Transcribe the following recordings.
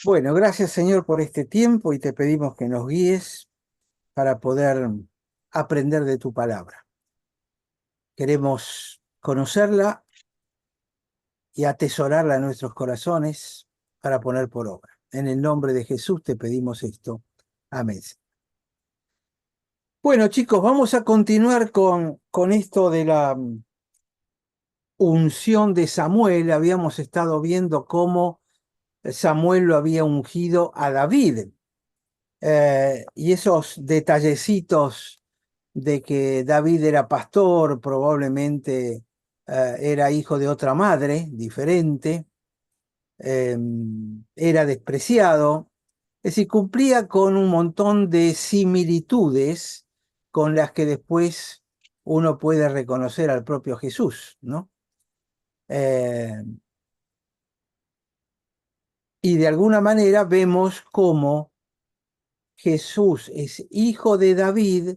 Bueno, gracias Señor por este tiempo y te pedimos que nos guíes para poder aprender de tu palabra. Queremos conocerla y atesorarla en nuestros corazones para poner por obra. En el nombre de Jesús te pedimos esto. Amén. Bueno, chicos, vamos a continuar con esto de la unción de Samuel. Habíamos estado viendo cómo Samuel lo había ungido a David. Y esos detallecitos de que David era pastor, probablemente era hijo de otra madre, diferente, eh, era despreciado, es decir, cumplía con un montón de similitudes con las que después uno puede reconocer al propio Jesús, ¿no? Eh, y de alguna manera vemos cómo Jesús es hijo de David,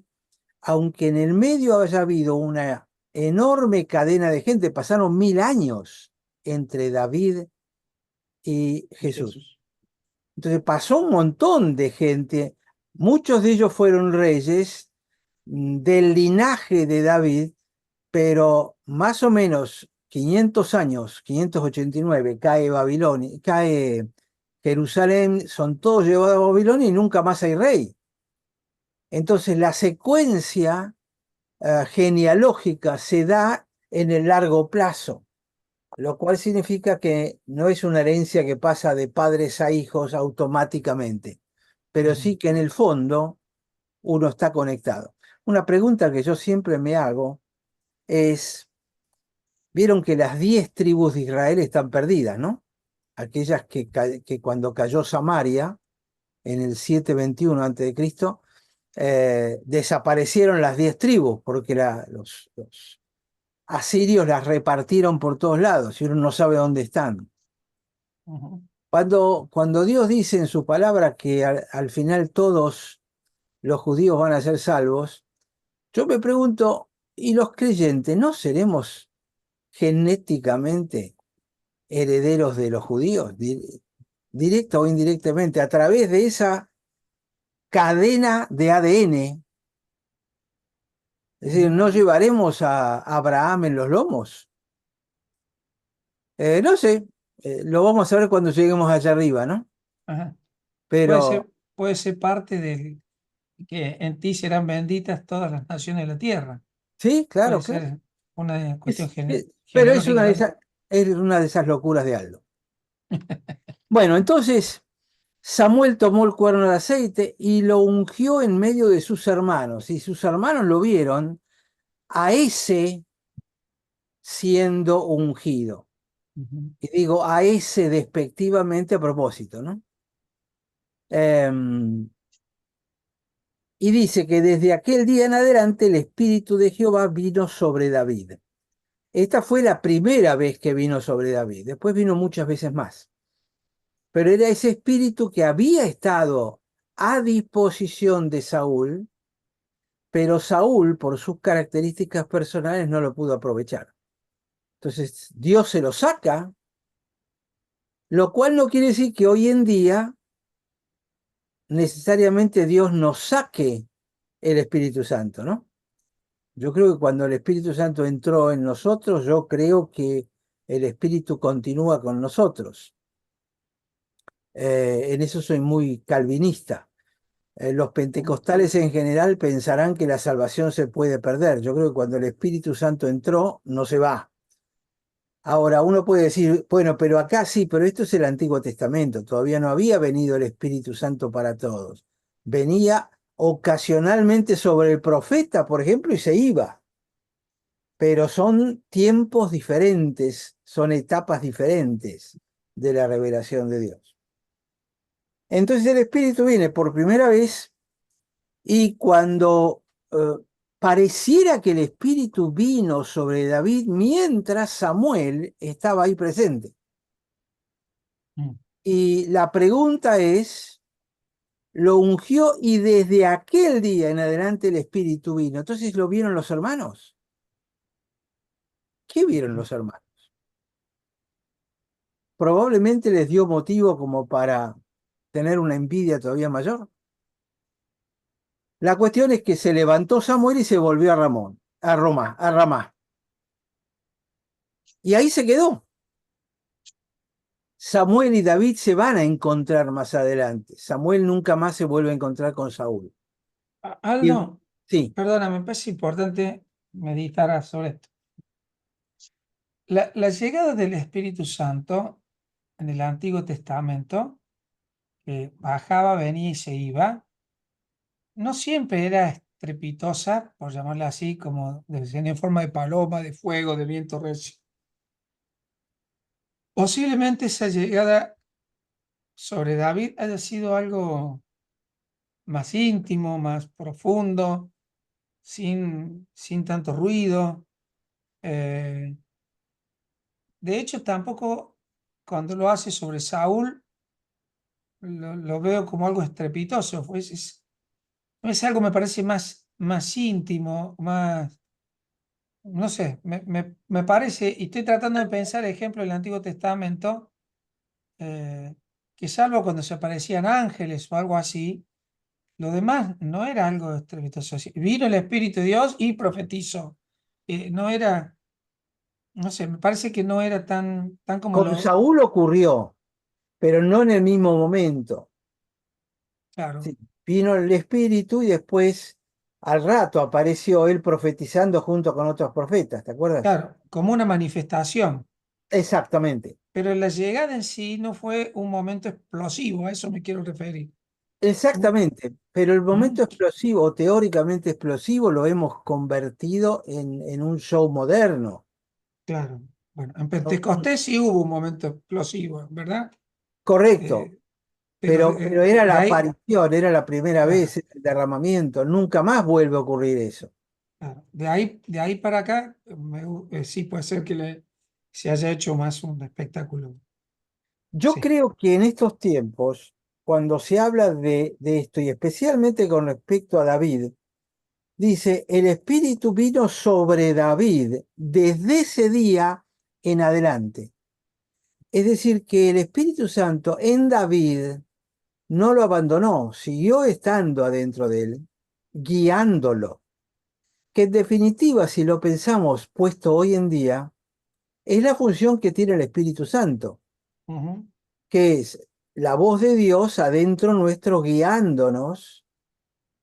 aunque en el medio haya habido una enorme cadena de gente, pasaron 1000 años entre David y Y Jesús. Jesús. Entonces pasó un montón de gente, muchos de ellos fueron reyes del linaje de David, pero más o menos 500 años, 589, cae Babilonia, cae Jerusalén, son todos llevados a Babilonia y nunca más hay rey. Entonces la secuencia genealógica se da en el largo plazo, lo cual significa que no es una herencia que pasa de padres a hijos automáticamente, pero Ujú. sí que en el fondo uno está conectado. Una pregunta que yo siempre me hago es, vieron que las 10 tribus de Israel están perdidas, ¿no? Aquellas que cuando cayó Samaria en el 721 a.C., desaparecieron las 10 tribus porque los asirios las repartieron por todos lados y uno no sabe dónde están. Ujú. Cuando Dios dice en su palabra que al final todos los judíos van a ser salvos, yo me pregunto, ¿y los creyentes no seremos genéticamente herederos de los judíos, directa o indirectamente, a través de esa cadena de ADN? Es decir, Ujú. ¿no llevaremos a Abraham en los lomos? No sé, lo vamos a ver cuando lleguemos allá arriba, ¿no? Ajá. Pero Puede ser parte del que en ti serán benditas todas las naciones de la tierra. sí, Puede claro, claro. ser una cuestión Pero es genealógica también. es una de esas locuras de Aldo. Bueno, entonces Samuel tomó el cuerno de aceite y lo ungió en medio de sus hermanos. Y sus hermanos lo vieron a ese siendo ungido. Ujú. Y digo a ese despectivamente a propósito, ¿no? Em, y dice que desde aquel día en adelante el Espíritu de Jehová vino sobre David. Esta fue la primera vez que vino sobre David. Después vino muchas veces más. Pero era ese espíritu que había estado a disposición de Saúl, pero Saúl, por sus características personales, no lo pudo aprovechar. Entonces Dios se lo saca, lo cual no quiere decir que hoy en día necesariamente Dios nos saque el Espíritu Santo, ¿no? Yo creo que cuando el Espíritu Santo entró en nosotros, yo creo que el Espíritu continúa con nosotros. En eso soy muy calvinista. Los pentecostales en general pensarán que la salvación se puede perder. Yo creo que cuando el Espíritu Santo entró, no se va. Ahora, uno puede decir, bueno, pero acá sí, pero esto es el Antiguo Testamento. Todavía no había venido el Espíritu Santo para todos. Venía ocasionalmente sobre el profeta, por ejemplo, y se iba. Pero son tiempos diferentes, son etapas diferentes de la revelación de Dios. Entonces el Espíritu viene por primera vez. Y cuando pareciera que el Espíritu vino sobre David mientras Samuel estaba ahí presente. Mm. Y la pregunta es, lo ungió y desde aquel día en adelante el Espíritu vino. Entonces lo vieron los hermanos. ¿Qué vieron Ujú. los hermanos? Probablemente les dio motivo como para tener una envidia todavía mayor? La cuestión es que se levantó Samuel y se volvió a Ramá. Y ahí se quedó. Samuel y David se van a encontrar más adelante. Samuel nunca más se vuelve a encontrar con Saúl. Y- Aldo, sí, perdona, me parece importante meditar sobre esto. La llegada del Espíritu Santo en el Antiguo Testamento, que bajaba, venía y se iba, no siempre era estrepitosa, por llamarla así, como en forma de paloma, de fuego, de viento recio. Posiblemente esa llegada sobre David haya sido algo más íntimo, más profundo, sin tanto ruido. Eh, de hecho, tampoco cuando lo hace sobre Saúl lo veo como algo estrepitoso. Pues es algo, me parece, más íntimo, más, no sé, me parece, y estoy tratando de pensar ejemplo del Antiguo Testamento, eh, que salvo cuando se aparecían ángeles o algo así, lo demás no era algo estrepitoso. Vino el Espíritu de Dios y profetizó. No era, no sé, me parece que no era tan como con lo, Saúl ocurrió, pero no en el mismo momento. claro, Sí, vino el Espíritu y después, al rato, apareció él profetizando junto con otros profetas, ¿te acuerdas? claro, como una manifestación. Exactamente. Pero la llegada en sí no fue un momento explosivo, a eso me quiero referir. Exactamente, pero el ¿Mm? momento explosivo, o teóricamente explosivo, lo hemos convertido en un show moderno. Claro. Bueno, en ¿No? Pentecostés sí hubo un momento explosivo, ¿verdad? Correcto, Eh, pero pero era de la ahí, aparición, era la primera claro, vez, el derramamiento, nunca más vuelve a ocurrir eso. claro. De ahí para acá, sí puede ser que se haya hecho más un espectáculo. Yo Sí. creo que en estos tiempos, cuando se habla de esto, y especialmente con respecto a David, dice, el Espíritu vino sobre David desde ese día en adelante. Es decir, que el Espíritu Santo en David no lo abandonó, siguió estando adentro de él, guiándolo. Que en definitiva, si lo pensamos puesto hoy en día, es la función que tiene el Espíritu Santo, Ujú, que es la voz de Dios adentro nuestro, guiándonos,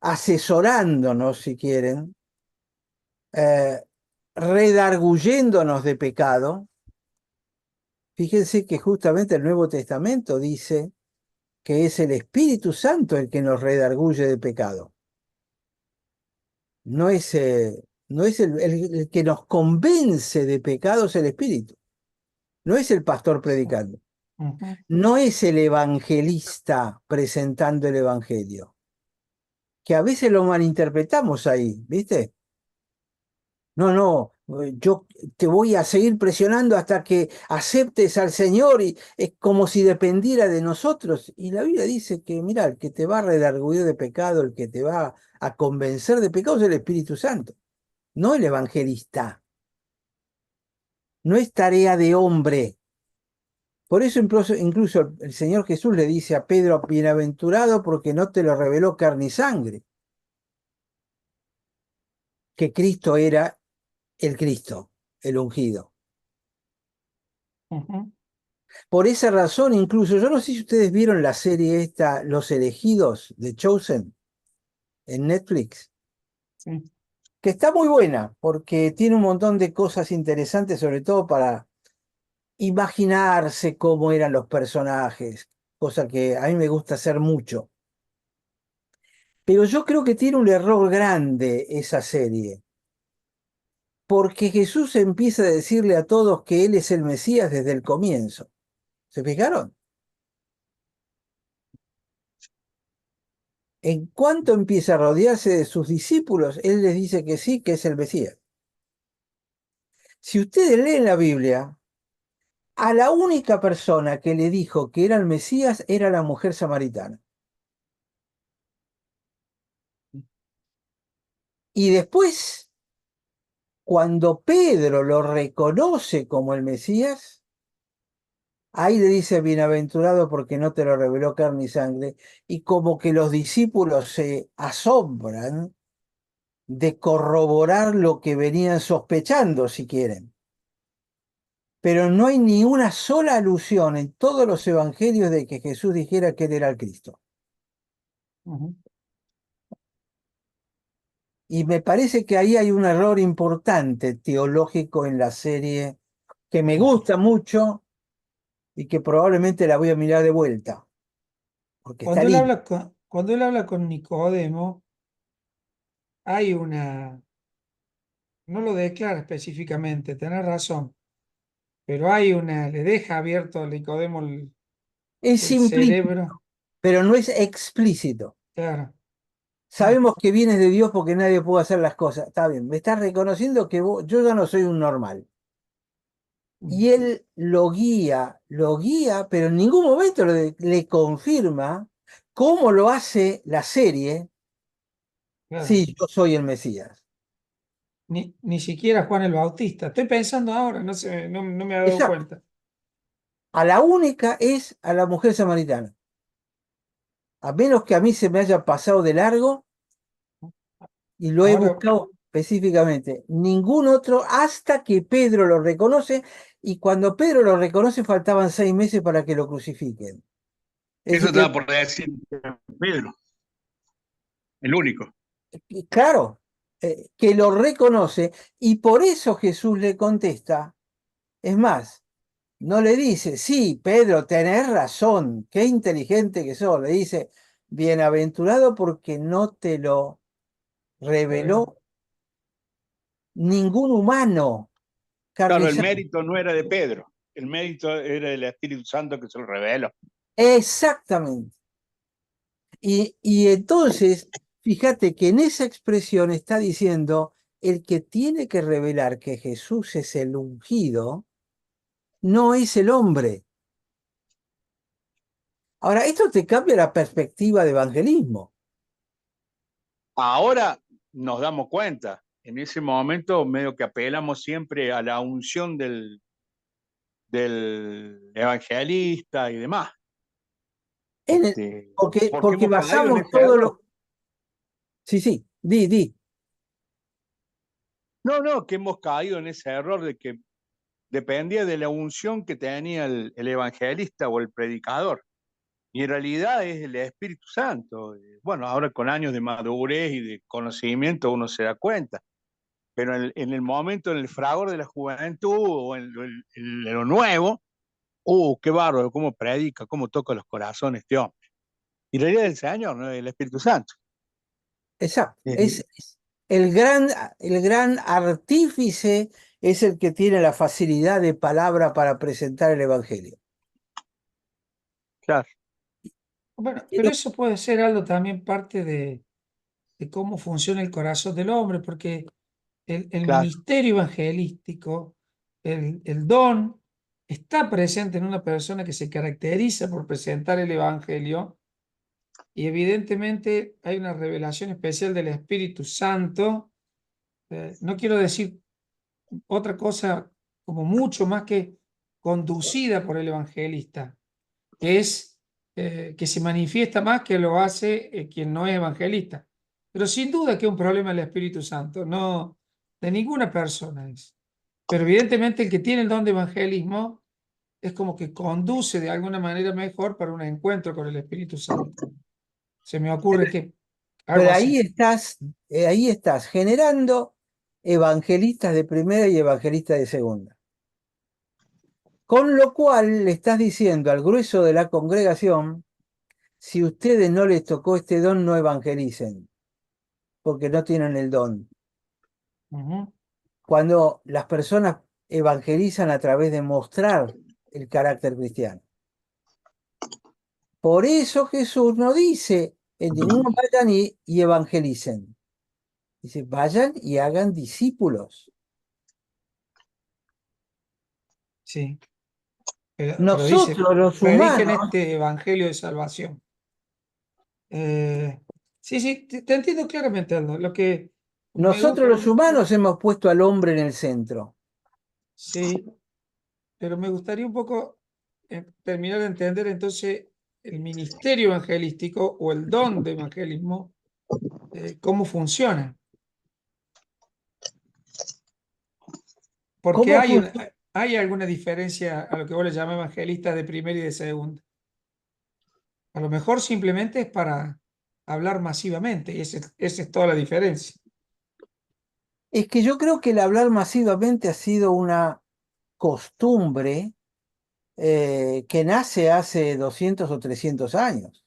asesorándonos, si quieren, eh, redarguyéndonos de pecado. Fíjense que justamente el Nuevo Testamento dice que es el Espíritu Santo el que nos redarguye de pecado. No es el que nos convence de pecado, es el Espíritu. No es el pastor sí, predicando. ujú, No es el evangelista presentando el Evangelio. Que a veces lo malinterpretamos ahí, ¿viste? No, no, yo te voy a seguir presionando hasta que aceptes al Señor y es como si dependiera de nosotros. Y la Biblia dice que, mira, el que te va a redarguir de pecado, el que te va a convencer de pecado es el Espíritu Santo, no el evangelista. No es tarea de hombre. Por eso incluso el Señor Jesús le dice a Pedro, bienaventurado porque no te lo reveló carne y sangre, que Cristo era el Cristo, el ungido. ujú, Por esa razón, incluso, yo no sé si ustedes vieron la serie esta, Los Elegidos, de Chosen, en Netflix, sí, que está muy buena, porque tiene un montón de cosas interesantes, sobre todo para imaginarse cómo eran los personajes, cosa que a mí me gusta hacer mucho. Pero yo creo que tiene un error grande esa serie, porque Jesús empieza a decirle a todos que Él es el Mesías desde el comienzo. ¿Se fijaron? En cuanto empieza a rodearse de sus discípulos, Él les dice que sí, que es el Mesías. Si ustedes leen la Biblia, a la única persona que le dijo que era el Mesías era la mujer samaritana. Y después, cuando Pedro lo reconoce como el Mesías, Ahí le dice bienaventurado porque no te lo reveló carne y sangre, y como que los discípulos se asombran de corroborar lo que venían sospechando, si quieren. Pero no hay ni una sola alusión en todos los evangelios de que Jesús dijera que él era el Cristo. Ujú. Y me parece que ahí hay un error importante teológico en la serie que me gusta mucho y que probablemente la voy a mirar de vuelta, porque está linda. Cuando él habla con Nicodemo, hay una, no lo declara específicamente, tenés razón, pero hay una, le deja abierto a Nicodemo Es el implícito, cerebro, pero no es explícito. claro. Mm. Sabemos que vienes de Dios porque nadie puede hacer las cosas. Está bien, me estás reconociendo que yo ya no soy un normal. Mm. Y él lo guía, pero en ningún momento le confirma cómo lo hace la serie. Claro. Sí, yo soy el Mesías. Ni siquiera Juan el Bautista. Estoy pensando ahora, no sé, no me he dado Exacto. cuenta. A la única es a la mujer samaritana. A menos que a mí se me haya pasado de largo y lo he Ahora, buscado específicamente. Ningún otro hasta que Pedro lo reconoce y cuando Pedro lo reconoce faltaban 6 meses para que lo crucifiquen. Es Eso decir, estaba por decir Pedro, el único. claro, que lo reconoce y por eso Jesús le contesta. Es más, no le dice, sí, Pedro, tenés razón, qué inteligente que sos. Le dice, bienaventurado porque no te lo bueno, reveló ningún humano, carne Claro, y el sangre. mérito no era de Pedro, el mérito era del Espíritu Santo que se lo reveló. Exactamente. Y entonces, fíjate que en esa expresión está diciendo, el que tiene que revelar que Jesús es el ungido, no es el hombre. Ahora, esto te cambia la perspectiva de evangelismo. Ahora nos damos cuenta, en ese momento medio que apelamos siempre a la unción del evangelista y demás, En el- porque porque hemos caído en basamos ese todo error. lo... Sí, sí, di. No, no, que hemos caído en ese error de que dependía de la unción que tenía el evangelista o el predicador. Y en realidad es el Espíritu Santo. Bueno, ahora con años de madurez y de conocimiento uno se da cuenta, pero en el momento, en el fragor de la juventud o en lo nuevo, qué bárbaro, cómo predica, cómo toca los corazones este hombre. Y en realidad es el Señor, no es el Espíritu Santo. Exacto. Eh, Es el gran artífice es el que tiene la facilidad de palabra para presentar el evangelio. claro, bueno, Y pero eso puede ser algo también parte de cómo funciona el corazón del hombre, porque el claro. ministerio evangelístico, el don, está presente en una persona que se caracteriza por presentar el evangelio y evidentemente hay una revelación especial del Espíritu Santo. No quiero decir otra cosa como mucho más que conducida por el evangelista, que es que se manifiesta más que lo hace quien no es evangelista. Pero sin duda que es un problema del Espíritu Santo, no de ninguna persona es. Pero evidentemente el que tiene el don de evangelismo es como que conduce de alguna manera mejor para un encuentro con el Espíritu Santo. Se me ocurre que algo Pero así. ahí estás generando evangelistas de primera y evangelistas de segunda. Con lo cual le estás diciendo al grueso de la congregación, si ustedes no les tocó este don, no evangelicen, porque no tienen el don. Ujú. Cuando las personas evangelizan a través de mostrar el carácter cristiano. Por eso Jesús no dice en ningún vayan y evangelicen. Dice, vayan y hagan discípulos. Sí, pero dice, Nosotros los prediquen humanos, este evangelio de salvación. Sí, sí, te entiendo claramente, Aldo. Lo que me, nosotros los humanos hemos puesto al hombre en el centro. sí, pero me gustaría un poco terminar de entender entonces el ministerio evangelístico o el don de evangelismo, cómo funciona. Porque ¿Cómo funciona? hay alguna diferencia a lo que vos le llamás evangelistas de primera y de segunda. A lo mejor simplemente es para hablar masivamente, y esa es toda la diferencia. Es que yo creo que el hablar masivamente ha sido una costumbre que nace hace 200 o 300 años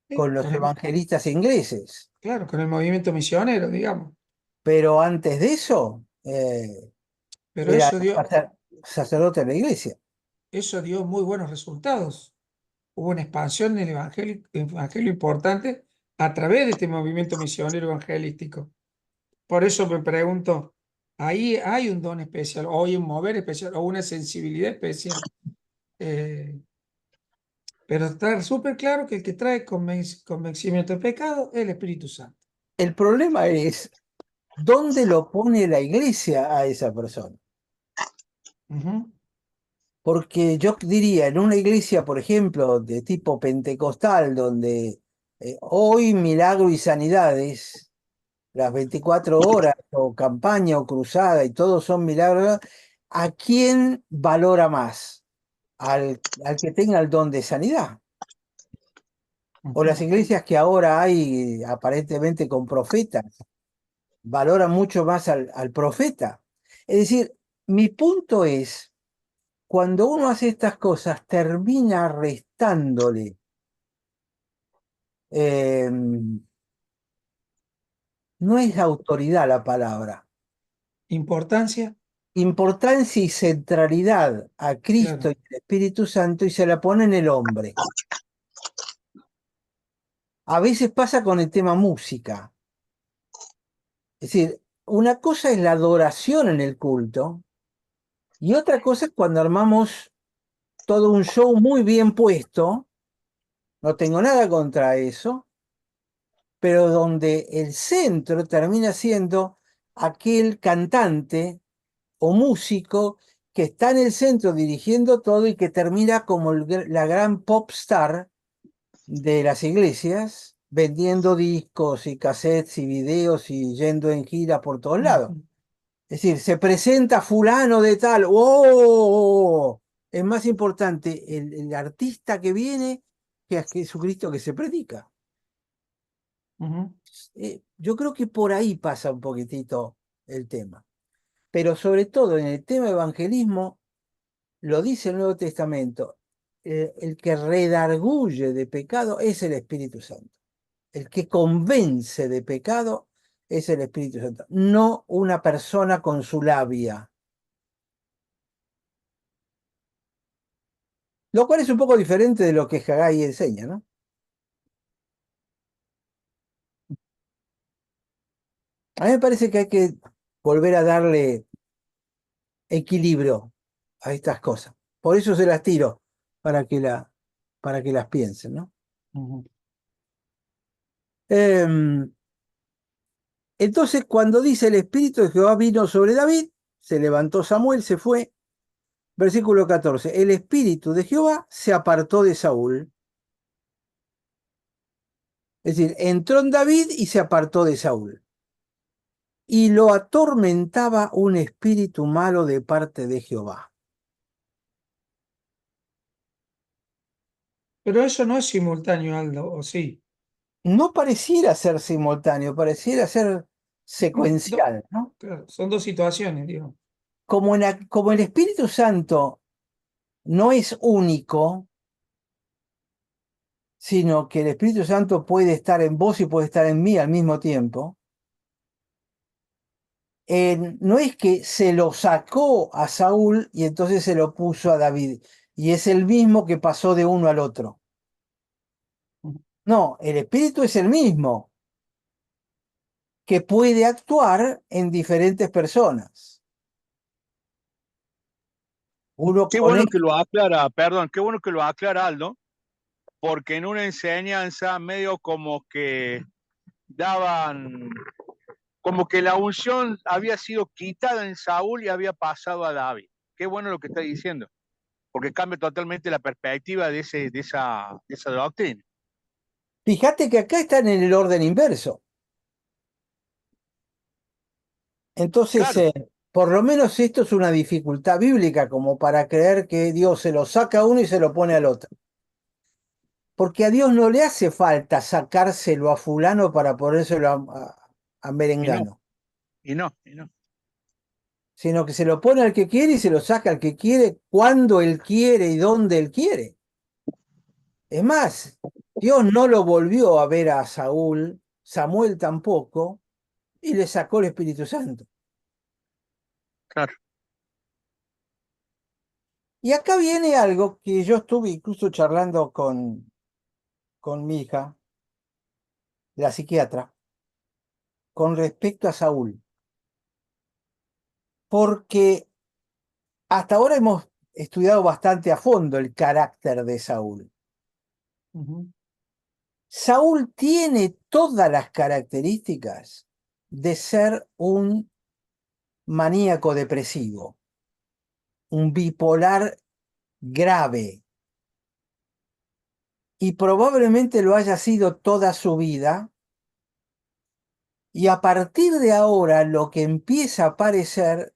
Sí, con los evangelistas ingleses. claro, con el movimiento misionero, digamos. Pero antes de eso, Pero era sacerdote de la iglesia. eso dio muy buenos resultados. Hubo una expansión del evangelio importante a través de este movimiento misionero evangelístico. Por eso me pregunto, ahí hay un don especial, o hay un mover especial, o una sensibilidad especial. Eh, pero está súper claro que el que trae convencimiento de pecado es el Espíritu Santo. El problema es dónde lo pone la iglesia a esa persona. Ujú, Porque yo diría, en una iglesia, por ejemplo, de tipo pentecostal, donde hoy milagro y sanidades, las 24 horas, o campaña o cruzada, y todos son milagros, ¿a quién valora más? Al que tenga el don de sanidad. O las ujú. iglesias que ahora hay aparentemente con profetas, valoran mucho más al profeta. Es decir, mi punto es, cuando uno hace estas cosas, termina restándole eh, no es autoridad la palabra, Importancia, importancia y centralidad a Cristo claro. y al Espíritu Santo y se la pone en el hombre. A veces pasa con el tema música. Es decir, una cosa es la adoración en el culto y otra cosa es cuando armamos todo un show muy bien puesto, no tengo nada contra eso, pero donde el centro termina siendo aquel cantante o músico que está en el centro dirigiendo todo y que termina como la gran pop star de las iglesias, vendiendo discos y cassettes y videos y yendo en gira por todos lados. Ujú, Es decir, se presenta fulano de tal, ¡oh! Es más importante el artista que viene que a Jesucristo que se predica. ujú. Yo creo que por ahí pasa un poquitito el tema. Pero sobre todo en el tema evangelismo, lo dice el Nuevo Testamento, el que redarguye de pecado es el Espíritu Santo. El que convence de pecado es el Espíritu Santo, no una persona con su labia. Lo cual es un poco diferente de lo que Haggai enseña, ¿no? A mí me parece que hay que volver a darle equilibrio a estas cosas. Por eso se las tiro, para que, para que las piensen, ¿no? Ujú. Em, entonces, cuando dice el Espíritu de Jehová vino sobre David, se levantó Samuel, se fue. Versículo 14. El Espíritu de Jehová se apartó de Saúl. Es decir, entró en David y se apartó de Saúl. Y lo atormentaba un espíritu malo de parte de Jehová. Pero eso no es simultáneo, Aldo, ¿o sí? No pareciera ser simultáneo, pareciera ser No, secuencial, ¿no? claro, son dos situaciones, digo. Como el Espíritu Santo no es único, sino que el Espíritu Santo puede estar en vos y puede estar en mí al mismo tiempo, no es que se lo sacó a Saúl y entonces se lo puso a David, y es el mismo que pasó de uno al otro. Ujú, No, el Espíritu es el mismo, que puede actuar en diferentes personas. Uno Qué bueno que conecta. lo aclara, perdón, qué bueno que lo aclara Aldo, porque en una enseñanza medio como que daban, como que la unción había sido quitada en Saúl y había pasado a David. Qué bueno lo que está diciendo. porque cambia totalmente la perspectiva de esa doctrina. Fíjate que acá están en el orden inverso. Entonces, Claro, por lo menos esto es una dificultad bíblica como para creer que Dios se lo saca a uno y se lo pone al otro. Porque a Dios no le hace falta sacárselo a fulano para ponérselo a y no, Merengano, y no. sino que se lo pone al que quiere y se lo saca al que quiere, cuando él quiere y donde él quiere. Es más, Dios no lo volvió a ver a Saúl, Samuel tampoco, y le sacó el Espíritu Santo. Claro. Y acá viene algo que yo estuve incluso charlando con mi hija, la psiquiatra, con respecto a Saúl. Porque hasta ahora hemos estudiado bastante a fondo el carácter de Saúl. Saúl tiene todas las características de ser un maníaco depresivo, un bipolar grave, y probablemente lo haya sido toda su vida, y a partir de ahora lo que empieza a aparecer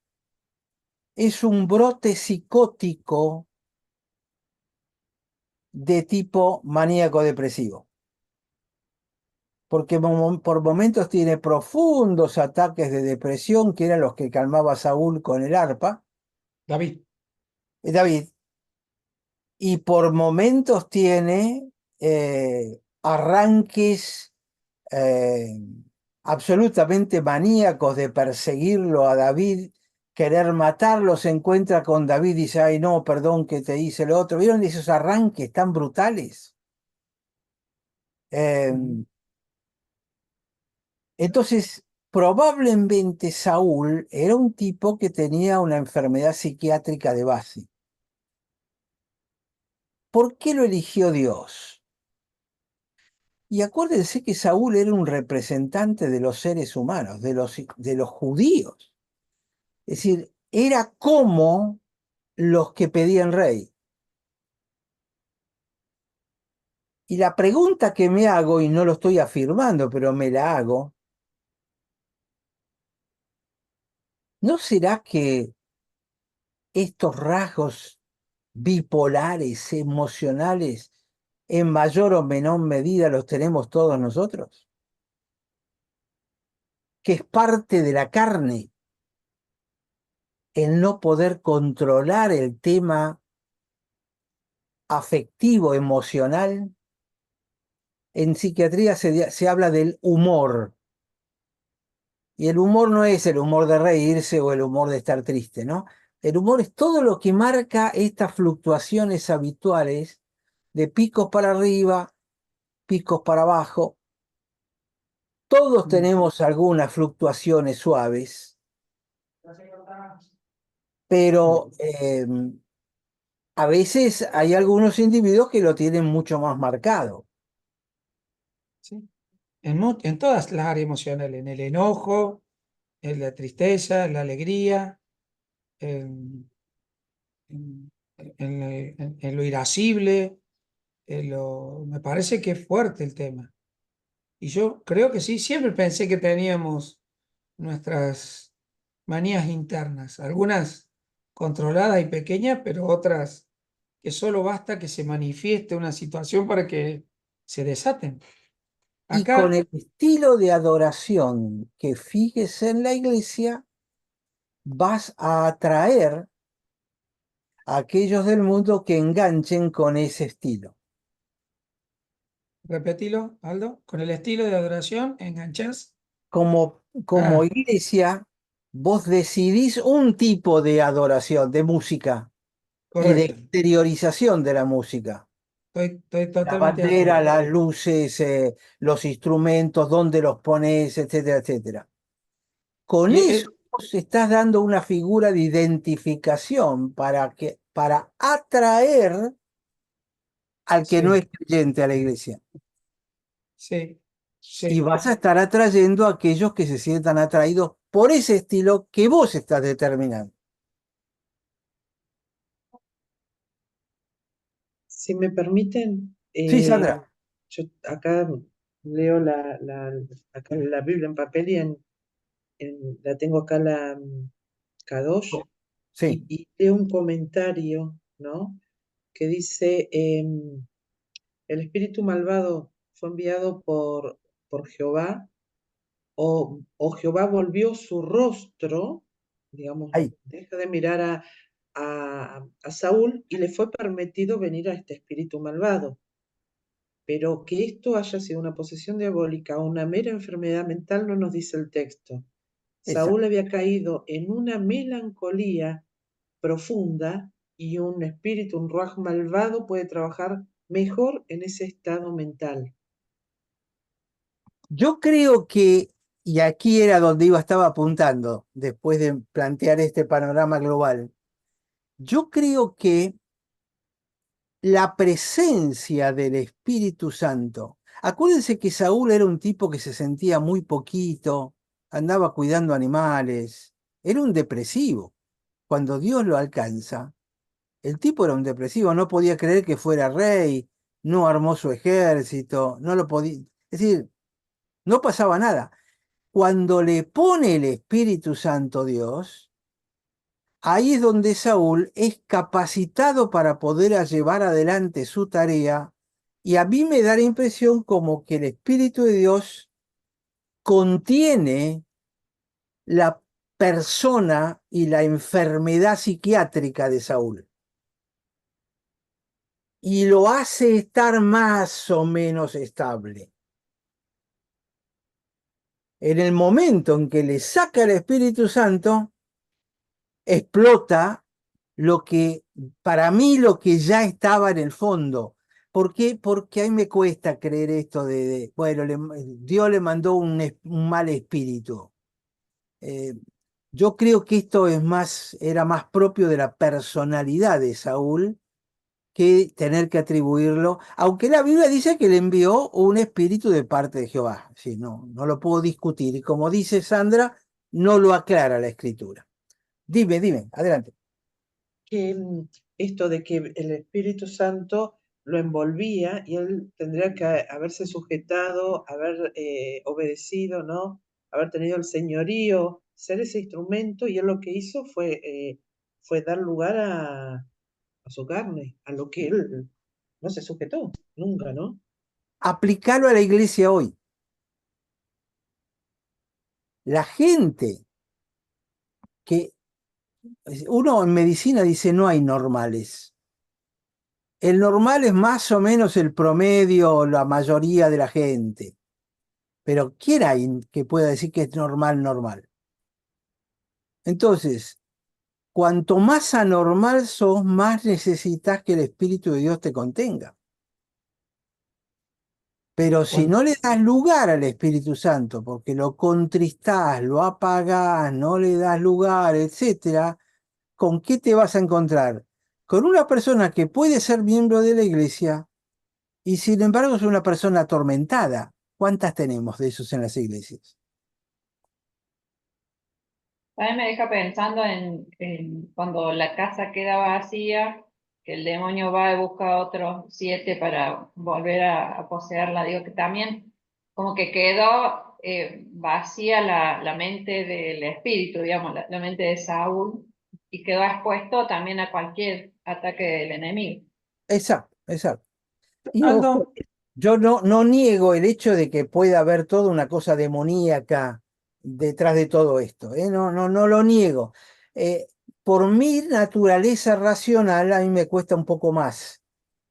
es un brote psicótico de tipo maníaco depresivo. Porque por momentos tiene profundos ataques de depresión, que eran los que calmaba Saúl con el arpa, David. David, y por momentos tiene arranques eh, absolutamente maníacos de perseguirlo a David, querer matarlo, se encuentra con David y dice, ay no, perdón que te hice lo otro. ¿Vieron esos arranques tan brutales? Entonces, probablemente Saúl era un tipo que tenía una enfermedad psiquiátrica de base. ¿Por qué lo eligió Dios? Y acuérdense que Saúl era un representante de los seres humanos, de los judíos. Es decir, era como los que pedían rey. Y la pregunta que me hago, y no lo estoy afirmando, pero me la hago, ¿no será que estos rasgos bipolares, emocionales, en mayor o menor medida los tenemos todos nosotros? Que es parte de la carne el no poder controlar el tema afectivo, emocional. En psiquiatría se habla del humor. Y el humor no es el humor de reírse o el humor de estar triste, ¿no? El humor es todo lo que marca estas fluctuaciones habituales de picos para arriba, picos para abajo. Todos tenemos algunas fluctuaciones suaves, pero a veces hay algunos individuos que lo tienen mucho más marcado. ¿Sí? En todas las áreas emocionales, en el enojo, en la tristeza, en la alegría, en, en lo irascible, me parece que es fuerte el tema. Y yo creo que sí, siempre pensé que teníamos nuestras manías internas, algunas controladas y pequeñas, pero otras que solo basta que se manifieste una situación para que se desaten. Y con Acá, el estilo de adoración que fijes en la iglesia, vas a atraer a aquellos del mundo que enganchen con ese estilo. repetilo, Aldo, con el estilo de adoración enganchás. Como Ah, iglesia, vos decidís un tipo de adoración, de música y de correcto. exteriorización de la música. Estoy La totalmente de bandera, acuerdo. las luces, los instrumentos, dónde los pones, etcétera, etcétera. Con Y, eso vos estás dando una figura de identificación para atraer al que no sí, es creyente a la iglesia. sí, Y sí. vas a estar atrayendo a aquellos que se sientan atraídos por ese estilo que vos estás determinando. Si me permiten, Sí, Sandra. yo acá leo acá la Biblia en papel y la tengo acá la Kadosh, Sí. y leo un comentario, ¿no? Que dice, el espíritu malvado fue enviado por Jehová, o Jehová volvió su rostro, digamos, Ahí. deja de mirar a Saúl y le fue permitido venir a este espíritu malvado. Pero que esto haya sido una posesión diabólica o una mera enfermedad mental no nos dice el texto. Esa. Saúl había caído en una melancolía profunda y un espíritu, un ruaj malvado puede trabajar mejor en ese estado mental. Yo creo que, y aquí era donde estaba apuntando, después de plantear este panorama global, yo creo que la presencia del Espíritu Santo, acuérdense que Saúl era un tipo que se sentía muy poquito, andaba cuidando animales, era un depresivo. Cuando Dios lo alcanza, el tipo era un depresivo, no podía creer que fuera rey, no armó su ejército, no lo podía, es decir, no pasaba nada. Cuando le pone el Espíritu Santo Dios, ahí es donde Saúl es capacitado para poder llevar adelante su tarea, y a mí me da la impresión como que el Espíritu de Dios contiene la persona y la enfermedad psiquiátrica de Saúl y lo hace estar más o menos estable. En el momento en que le saca el Espíritu Santo, explota lo que, para mí, lo que ya estaba en el fondo. ¿Por qué? Porque a mí me cuesta creer esto bueno, Dios le mandó un mal espíritu. Yo creo que esto era más propio de la personalidad de Saúl que tener que atribuirlo, aunque la Biblia dice que le envió un espíritu de parte de Jehová. Sí, no, no lo puedo discutir. Y como dice Sandra, no lo aclara la Escritura. Dime, adelante. Que esto de que el Espíritu Santo lo envolvía y él tendría que haberse sujetado, haber obedecido, ¿no? Haber tenido el señorío, ser ese instrumento, y él lo que hizo fue dar lugar a su carne, a lo que él no se sujetó nunca, ¿no? Aplicarlo a la iglesia hoy. La gente que uno en medicina dice no hay normales. El normal es más o menos el promedio, la mayoría de la gente. Pero ¿quién hay que pueda decir que es normal? Entonces, cuanto más anormal sos, más necesitas que el Espíritu de Dios te contenga. Pero si no le das lugar al Espíritu Santo, porque lo contristás, lo apagás, no le das lugar, etcétera, ¿con qué te vas a encontrar? Con una persona que puede ser miembro de la iglesia y sin embargo es una persona atormentada. ¿Cuántas tenemos de esos en las iglesias? También me deja pensando en cuando la casa queda vacía, que el demonio va y busca otros 7 para volver a poseerla. Digo que también como que quedó vacía la mente del espíritu, digamos, la mente de Saúl, y quedó expuesto también a cualquier ataque del enemigo. Exacto. Y ojo, Aldo, yo no niego el hecho de que pueda haber toda una cosa demoníaca detrás de todo esto, ¿eh? No lo niego. Eh, por mi naturaleza racional, a mí me cuesta un poco más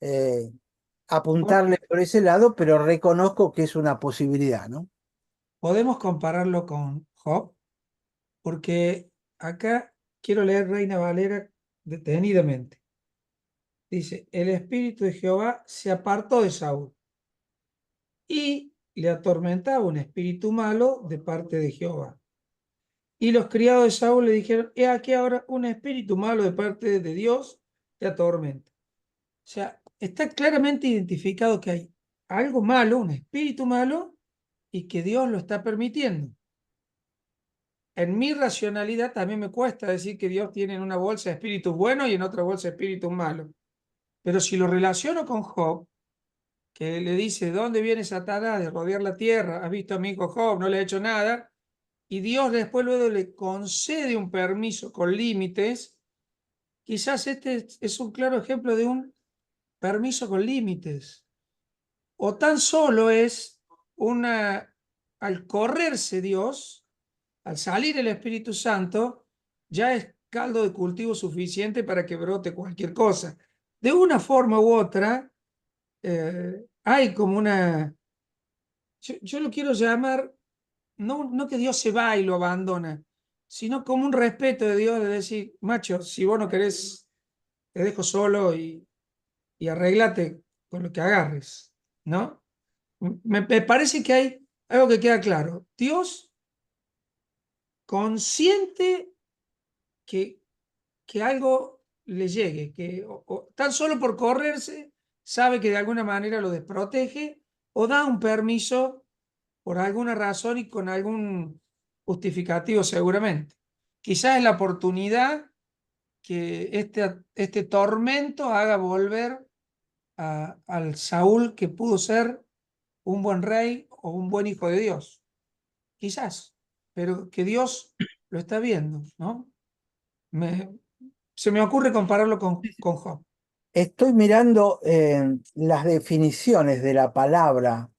eh, apuntarle por ese lado, pero reconozco que es una posibilidad, ¿no? podemos compararlo con Job, porque acá quiero leer Reina Valera detenidamente. Dice, el espíritu de Jehová se apartó de Saúl y le atormentaba un espíritu malo de parte de Jehová. Y los criados de Saúl le dijeron, he aquí ahora un espíritu malo de parte de Dios te atormenta. O sea, está claramente identificado que hay algo malo, un espíritu malo, y que Dios lo está permitiendo. En mi racionalidad también me cuesta decir que Dios tiene en una bolsa espíritus buenos y en otra bolsa espíritus malos. Pero si lo relaciono con Job, que le dice, ¿de dónde viene Satanás? De rodear la tierra. ¿Has visto a mi hijo Job? No le ha hecho nada. Y Dios después luego le concede un permiso con límites. Quizás este es un claro ejemplo de un permiso con límites. O tan solo es al correrse Dios, al salir el Espíritu Santo, ya es caldo de cultivo suficiente para que brote cualquier cosa. De una forma u otra, hay como yo lo quiero llamar, no que Dios se va y lo abandona, sino como un respeto de Dios de decir, macho, si vos no querés, te dejo solo y arréglate con lo que agarres, ¿no? Me parece que hay algo que queda claro. Dios consciente que, que algo le llegue, que tan solo por correrse sabe que de alguna manera lo desprotege o da un permiso por alguna razón y con algún justificativo seguramente. Quizás es la oportunidad que este tormento haga volver al Saúl que pudo ser un buen rey o un buen hijo de Dios. Quizás, pero que Dios lo está viendo, ¿no? Se me ocurre compararlo con Job. Estoy mirando las definiciones de la palabra.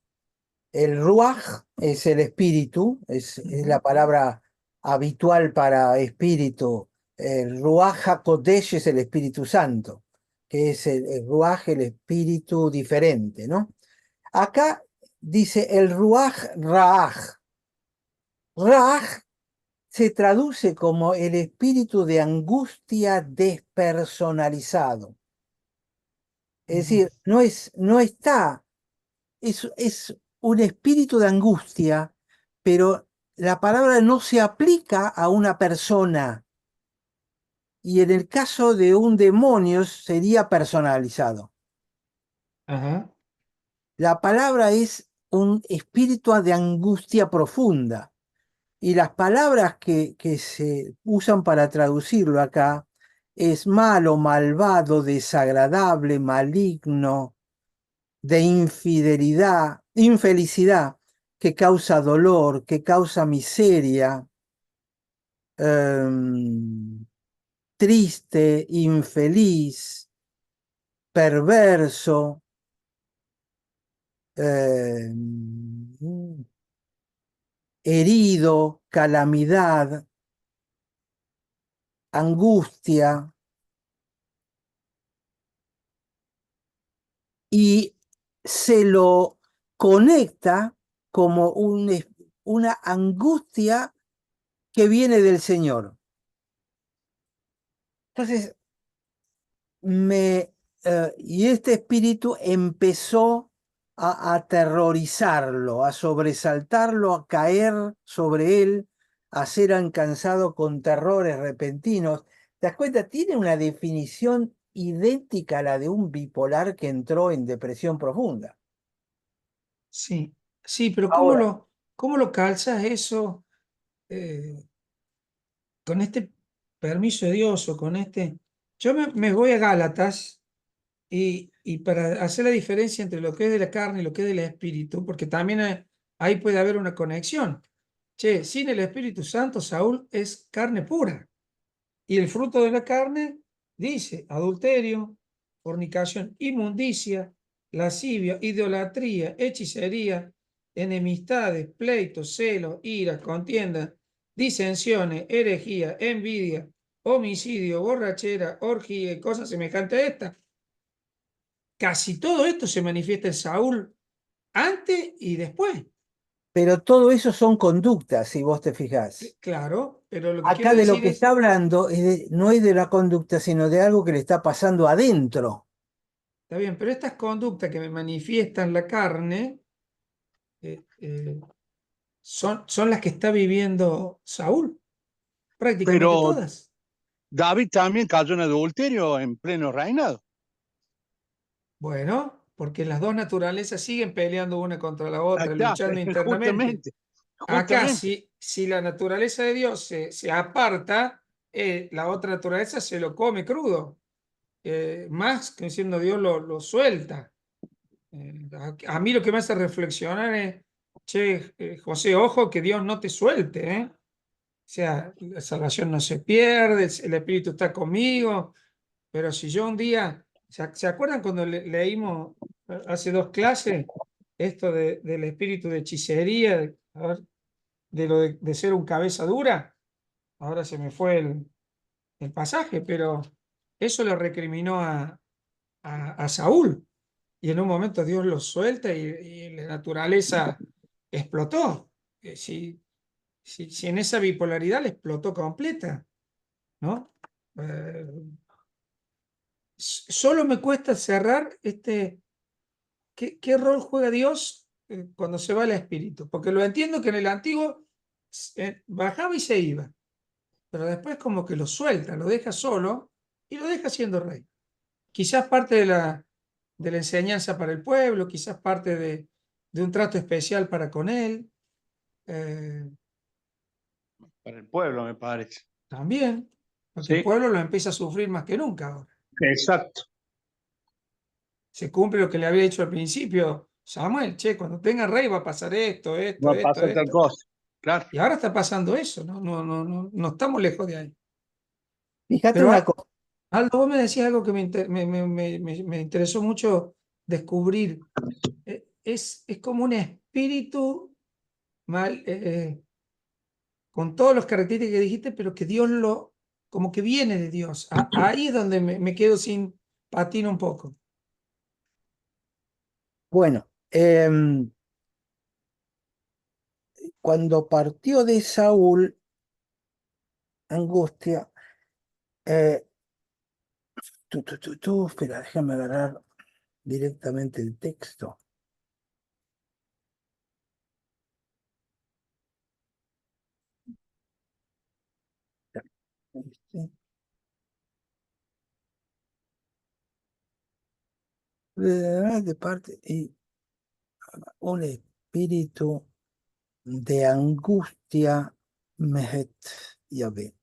El ruaj es el espíritu, es la palabra habitual para espíritu. El ruaj HaKodesh es el Espíritu Santo, que es el ruaj, el espíritu diferente, ¿no? Acá dice el ruaj raaj. Raaj se traduce como el espíritu de angustia despersonalizado. Es decir, no está, es un espíritu de angustia, pero la palabra no se aplica a una persona. Y en el caso de un demonio sería personalizado. Ajá. La palabra es un espíritu de angustia profunda. Y las palabras que se usan para traducirlo acá es malo, malvado, desagradable, maligno, de infidelidad, infelicidad, que causa dolor, que causa miseria, triste, infeliz, perverso, herido, calamidad, angustia, y se lo conecta como una angustia que viene del Señor. Entonces, y este espíritu empezó a aterrorizarlo, a sobresaltarlo, a caer sobre él, a ser alcanzado con terrores repentinos. ¿Te das cuenta? Tiene una definición idéntica a la de un bipolar que entró en depresión profunda. Sí, sí, pero Ahora, cómo lo calzas eso eh, con este permiso de Dios o con este? Yo me voy a Gálatas y para hacer la diferencia entre lo que es de la carne y lo que es del espíritu, porque también ahí puede haber una conexión. Che, sin el Espíritu Santo, Saúl es carne pura. Y el fruto de la carne dice adulterio, fornicación, inmundicia, lascivia, idolatría, hechicería, enemistades, pleitos, celos, ira, contienda, disensiones, herejía, envidia, homicidio, borrachera, orgía y cosas semejantes a estas. Casi todo esto se manifiesta en Saúl antes y después. pero todo eso son conductas, si vos te fijás. Claro, pero lo que quiero Acá de lo decir que es, está hablando no es de la conducta, sino de algo que le está pasando adentro. está bien, pero estas conductas que me manifiestan la carne eh, eh, son las que está viviendo Saúl, prácticamente Pero todas. David también cayó en adulterio en pleno reinado. Bueno, porque las dos naturalezas siguen peleando una contra la Ahí otra, está, luchando internamente. justamente, Acá, justamente. si la naturaleza de Dios se aparta, la otra naturaleza se lo come crudo. más que siendo Dios lo suelta. A mí lo que me hace reflexionar es, che, José, ojo que Dios no te suelte, ¿eh? O sea, la salvación no se pierde, el Espíritu está conmigo, pero si yo un día, ¿se acuerdan cuando leímos hace 2 clases esto del espíritu de hechicería, a ver, de lo de ser un cabeza dura? Ahora se me fue el pasaje, pero eso lo recriminó a Saúl. Y en un momento Dios lo suelta y la naturaleza explotó. Si en esa bipolaridad le explotó completa, ¿no? Eh, Solo me cuesta cerrar ¿qué rol juega Dios cuando se va el espíritu? Porque lo entiendo que en el antiguo bajaba y se iba, pero después como que lo suelta, lo deja solo y lo deja siendo rey. Quizás parte de la enseñanza para el pueblo, quizás parte de un trato especial para con él, eh, Para el pueblo, me parece. también, porque el Sí, pueblo lo empieza a sufrir más que nunca ahora. exacto. Se cumple lo que le había dicho al principio Samuel, che, cuando tenga rey va a pasar esto, Va esto, a esto, pasar tal esto. cosa. Claro. Y ahora está pasando eso, ¿no? No estamos lejos de ahí. Fíjate Pero una cosa, Aldo, vos me decías algo que me interesó mucho descubrir. Es como un espíritu mal, con todas las características que dijiste, pero que Dios como que viene de Dios. Ahí es donde me quedo sin patín un poco. bueno, cuando partió de Saúl, angustia, eh, espera, déjame agarrar directamente el texto. Este, de parte y un espíritu de angustia, Mehet Yahvé.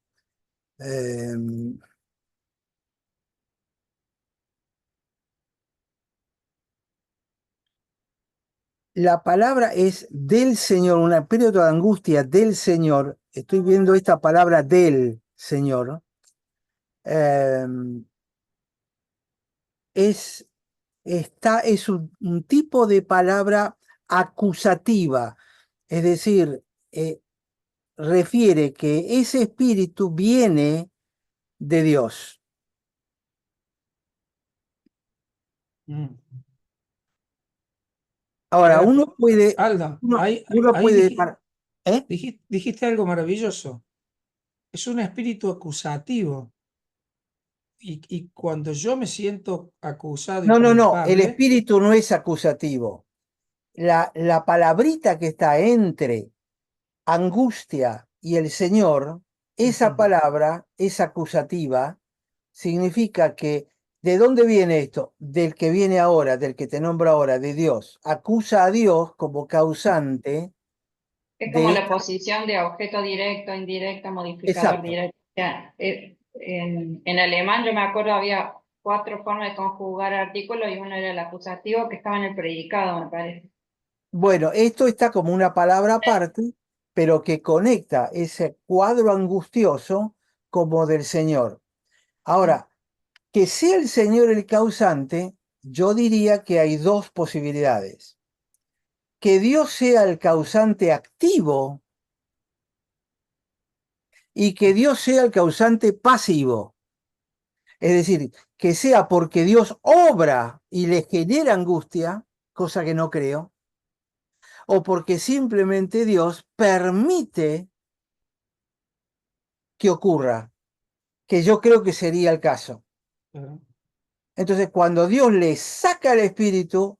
La palabra es del Señor, un periodo de angustia del Señor. Estoy viendo esta palabra del Señor. Eh, es es un tipo de palabra acusativa, es decir, refiere que ese espíritu viene de Dios. Mm. Ahora, Ahora, uno puede, Aldo, uno ahí puede, ¿eh? dijiste algo maravilloso. Es un espíritu acusativo. Y cuando yo me siento acusado y No, el culpable, espíritu no es acusativo. La palabrita que está entre angustia y el Señor, esa ujú, palabra es acusativa, significa que ¿de dónde viene esto? Del que viene ahora, del que te nombro ahora, de Dios. Acusa a Dios como causante Es como de la esta. posición de objeto directo, indirecto, modificador Exacto. directo. O sea, en alemán yo me acuerdo había 4 formas de conjugar artículos y uno era el acusativo que estaba en el predicado, me parece. Bueno, esto está como una palabra aparte, pero que conecta ese cuadro angustioso como del Señor. Ahora, que sea el Señor el causante, yo diría que hay dos posibilidades. Que Dios sea el causante activo y que Dios sea el causante pasivo. Es decir, que sea porque Dios obra y le genera angustia, cosa que no creo, o porque simplemente Dios permite que ocurra, que yo creo que sería el caso. claro, Entonces, cuando Dios le saca el espíritu,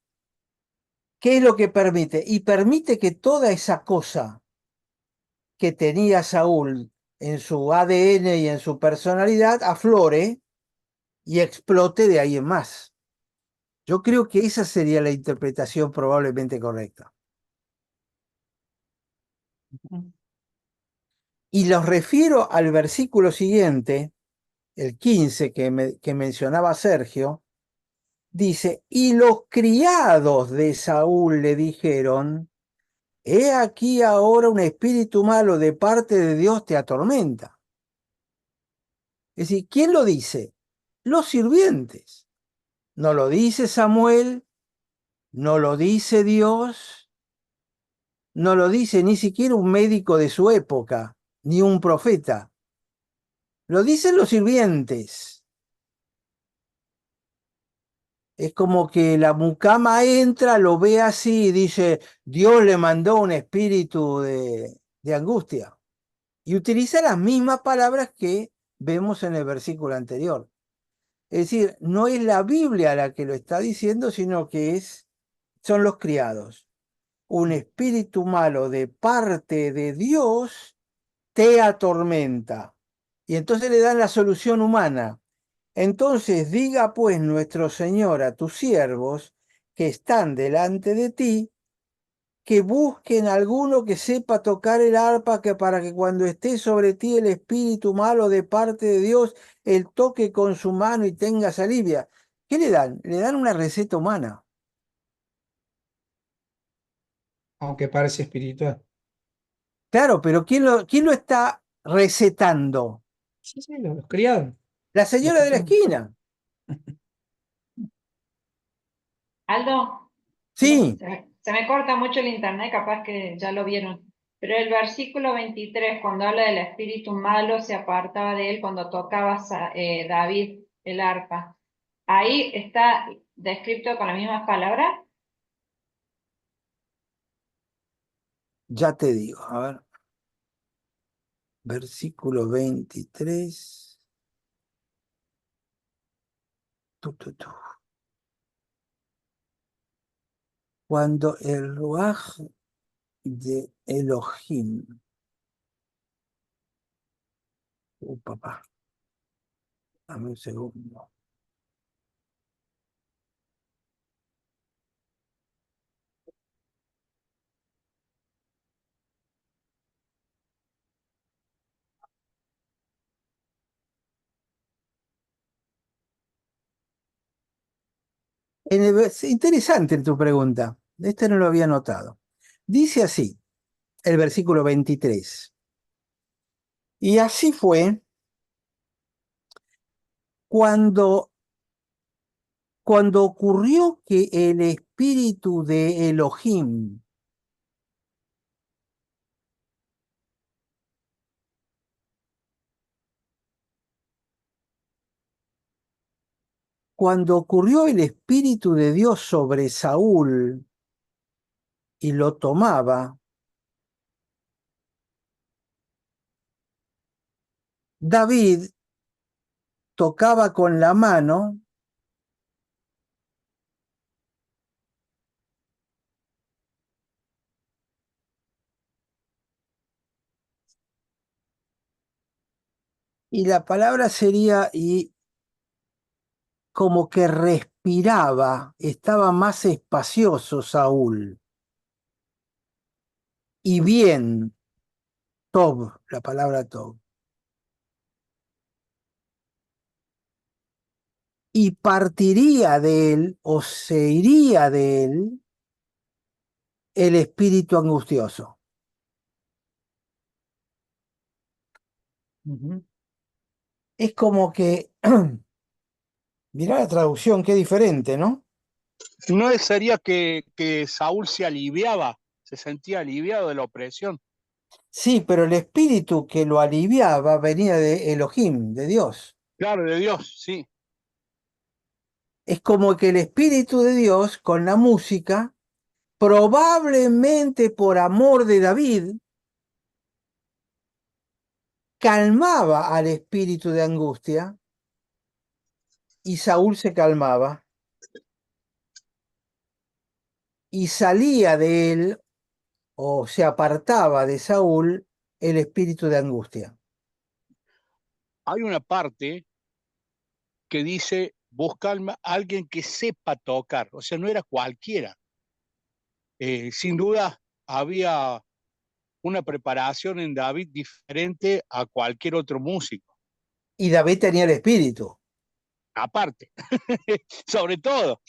¿qué es lo que permite? Y permite que toda esa cosa que tenía Saúl en su ADN y en su personalidad aflore y explote de ahí en más. Yo creo que esa sería la interpretación probablemente correcta. ujú, Y los refiero al versículo siguiente, el 15 que mencionaba Sergio, dice, y los criados de Saúl le dijeron, he aquí ahora un espíritu malo de parte de Dios te atormenta. Es decir, ¿quién lo dice? Los sirvientes. No lo dice Samuel, no lo dice Dios, no lo dice ni siquiera un médico de su época, ni un profeta. Lo dicen los sirvientes. Es como que la mucama entra, lo ve así y dice, Dios le mandó un espíritu de angustia. Y utiliza las mismas palabras que vemos en el versículo anterior. Es decir, no es la Biblia la que lo está diciendo, sino que son los criados. Un espíritu malo de parte de Dios te atormenta. Y entonces le dan la solución humana. Entonces diga pues nuestro Señor a tus siervos que están delante de ti, que busquen alguno que sepa tocar el arpa, que para que cuando esté sobre ti el espíritu malo de parte de Dios, él toque con su mano y tengas alivia. ¿Qué le dan? Le dan una receta humana. Aunque parece espiritual. Claro, pero ¿quién lo está recetando? Sí, sí, los criados. La Los señora que de la están. esquina. Aldo, Sí, se me corta mucho el internet, capaz que ya lo vieron. Pero el versículo 23, cuando habla del espíritu malo, se apartaba de él cuando tocaba David el arpa. Ahí está descrito con las mismas palabras. ya te digo. A ver. Versículo 23. Tu. Cuando el ruaj de Elohim. Papá. Dame un segundo. Es interesante tu pregunta. Este no lo había notado. Dice así, el versículo 23. Y así fue cuando, cuando ocurrió que el espíritu de Elohim cuando ocurrió el espíritu de Dios sobre Saúl y lo tomaba, David tocaba con la mano y la palabra sería y como que respiraba, estaba más espacioso Saúl. Y bien, Tob, la palabra Tob. Y partiría de él o se iría de él el espíritu angustioso. Es como que, mirá la traducción, qué diferente, ¿no? ¿No sería que Saúl se aliviaba, se sentía aliviado de la opresión? Sí, pero el espíritu que lo aliviaba venía de Elohim, de Dios. Claro, de Dios, sí. Es como que el espíritu de Dios con la música, probablemente por amor de David, calmaba al espíritu de angustia y Saúl se calmaba y salía de él o se apartaba de Saúl el espíritu de angustia. Hay una parte que dice buscar a alguien que sepa tocar, o sea, no era cualquiera. Sin duda había una preparación en David diferente a cualquier otro músico. Y David tenía el espíritu. aparte, sobre todo.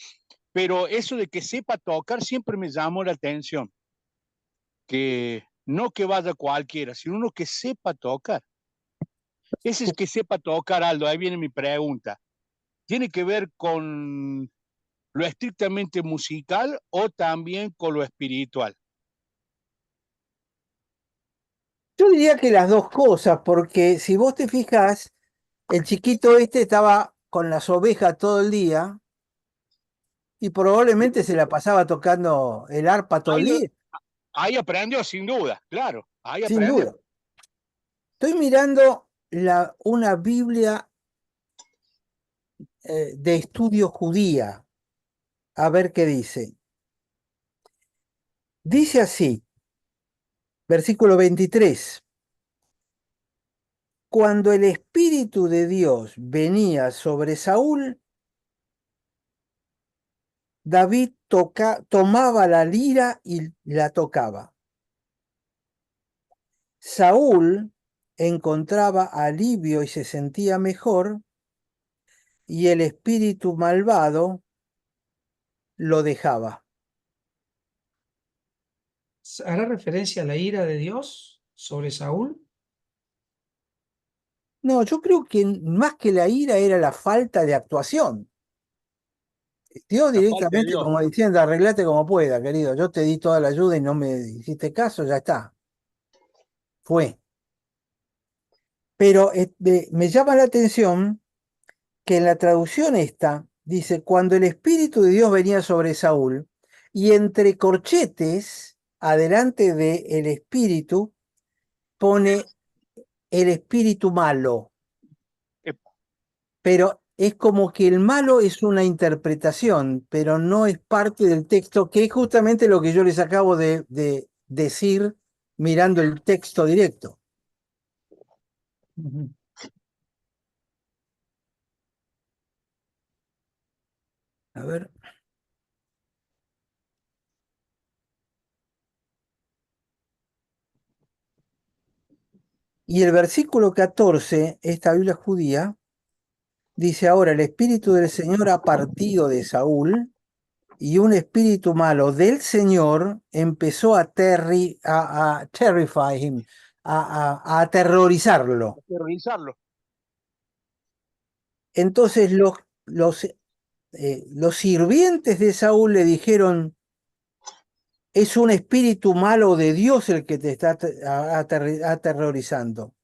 Pero eso de que sepa tocar siempre me llamó la atención, que no que vaya cualquiera, sino uno que sepa tocar. Ese es que sepa tocar, Aldo, ahí viene mi pregunta. ¿Tiene que ver con lo estrictamente musical o también con lo espiritual? Yo diría que las dos cosas, porque si vos te fijas, el chiquito este estaba con las ovejas todo el día y probablemente se la pasaba tocando el arpa todo el Ahí, día, ahí aprendió, sin duda, claro, ahí sin aprendió. duda. Estoy mirando una Biblia de estudio judía, a ver qué dice. Dice así, versículo 23. Cuando el Espíritu de Dios venía sobre Saúl, David tomaba la lira y la tocaba. Saúl encontraba alivio y se sentía mejor, y el espíritu malvado lo dejaba. ¿Hará referencia a la ira de Dios sobre Saúl? No, yo creo que más que la ira era la falta de actuación. Dios La falta de directamente Dios. como diciendo, arreglate como pueda, querido. Yo te di toda la ayuda y no me hiciste caso, ya está. Fue. Pero me llama la atención que en la traducción esta dice, cuando el Espíritu de Dios venía sobre Saúl, y entre corchetes, adelante de el Espíritu, pone el Espíritu malo. Eh, Pero es como que el malo es una interpretación, pero no es parte del texto, que es justamente lo que yo les acabo de decir mirando el texto directo. Ujú. A ver. Y el versículo 14, esta Biblia judía, dice ahora, el Espíritu del Señor ha partido de Saúl y un espíritu malo del Señor empezó a terrify him, a aterrorizarlo. Revisarlo. Entonces los sirvientes de Saúl le dijeron, es un espíritu malo de Dios el que te está aterrorizando.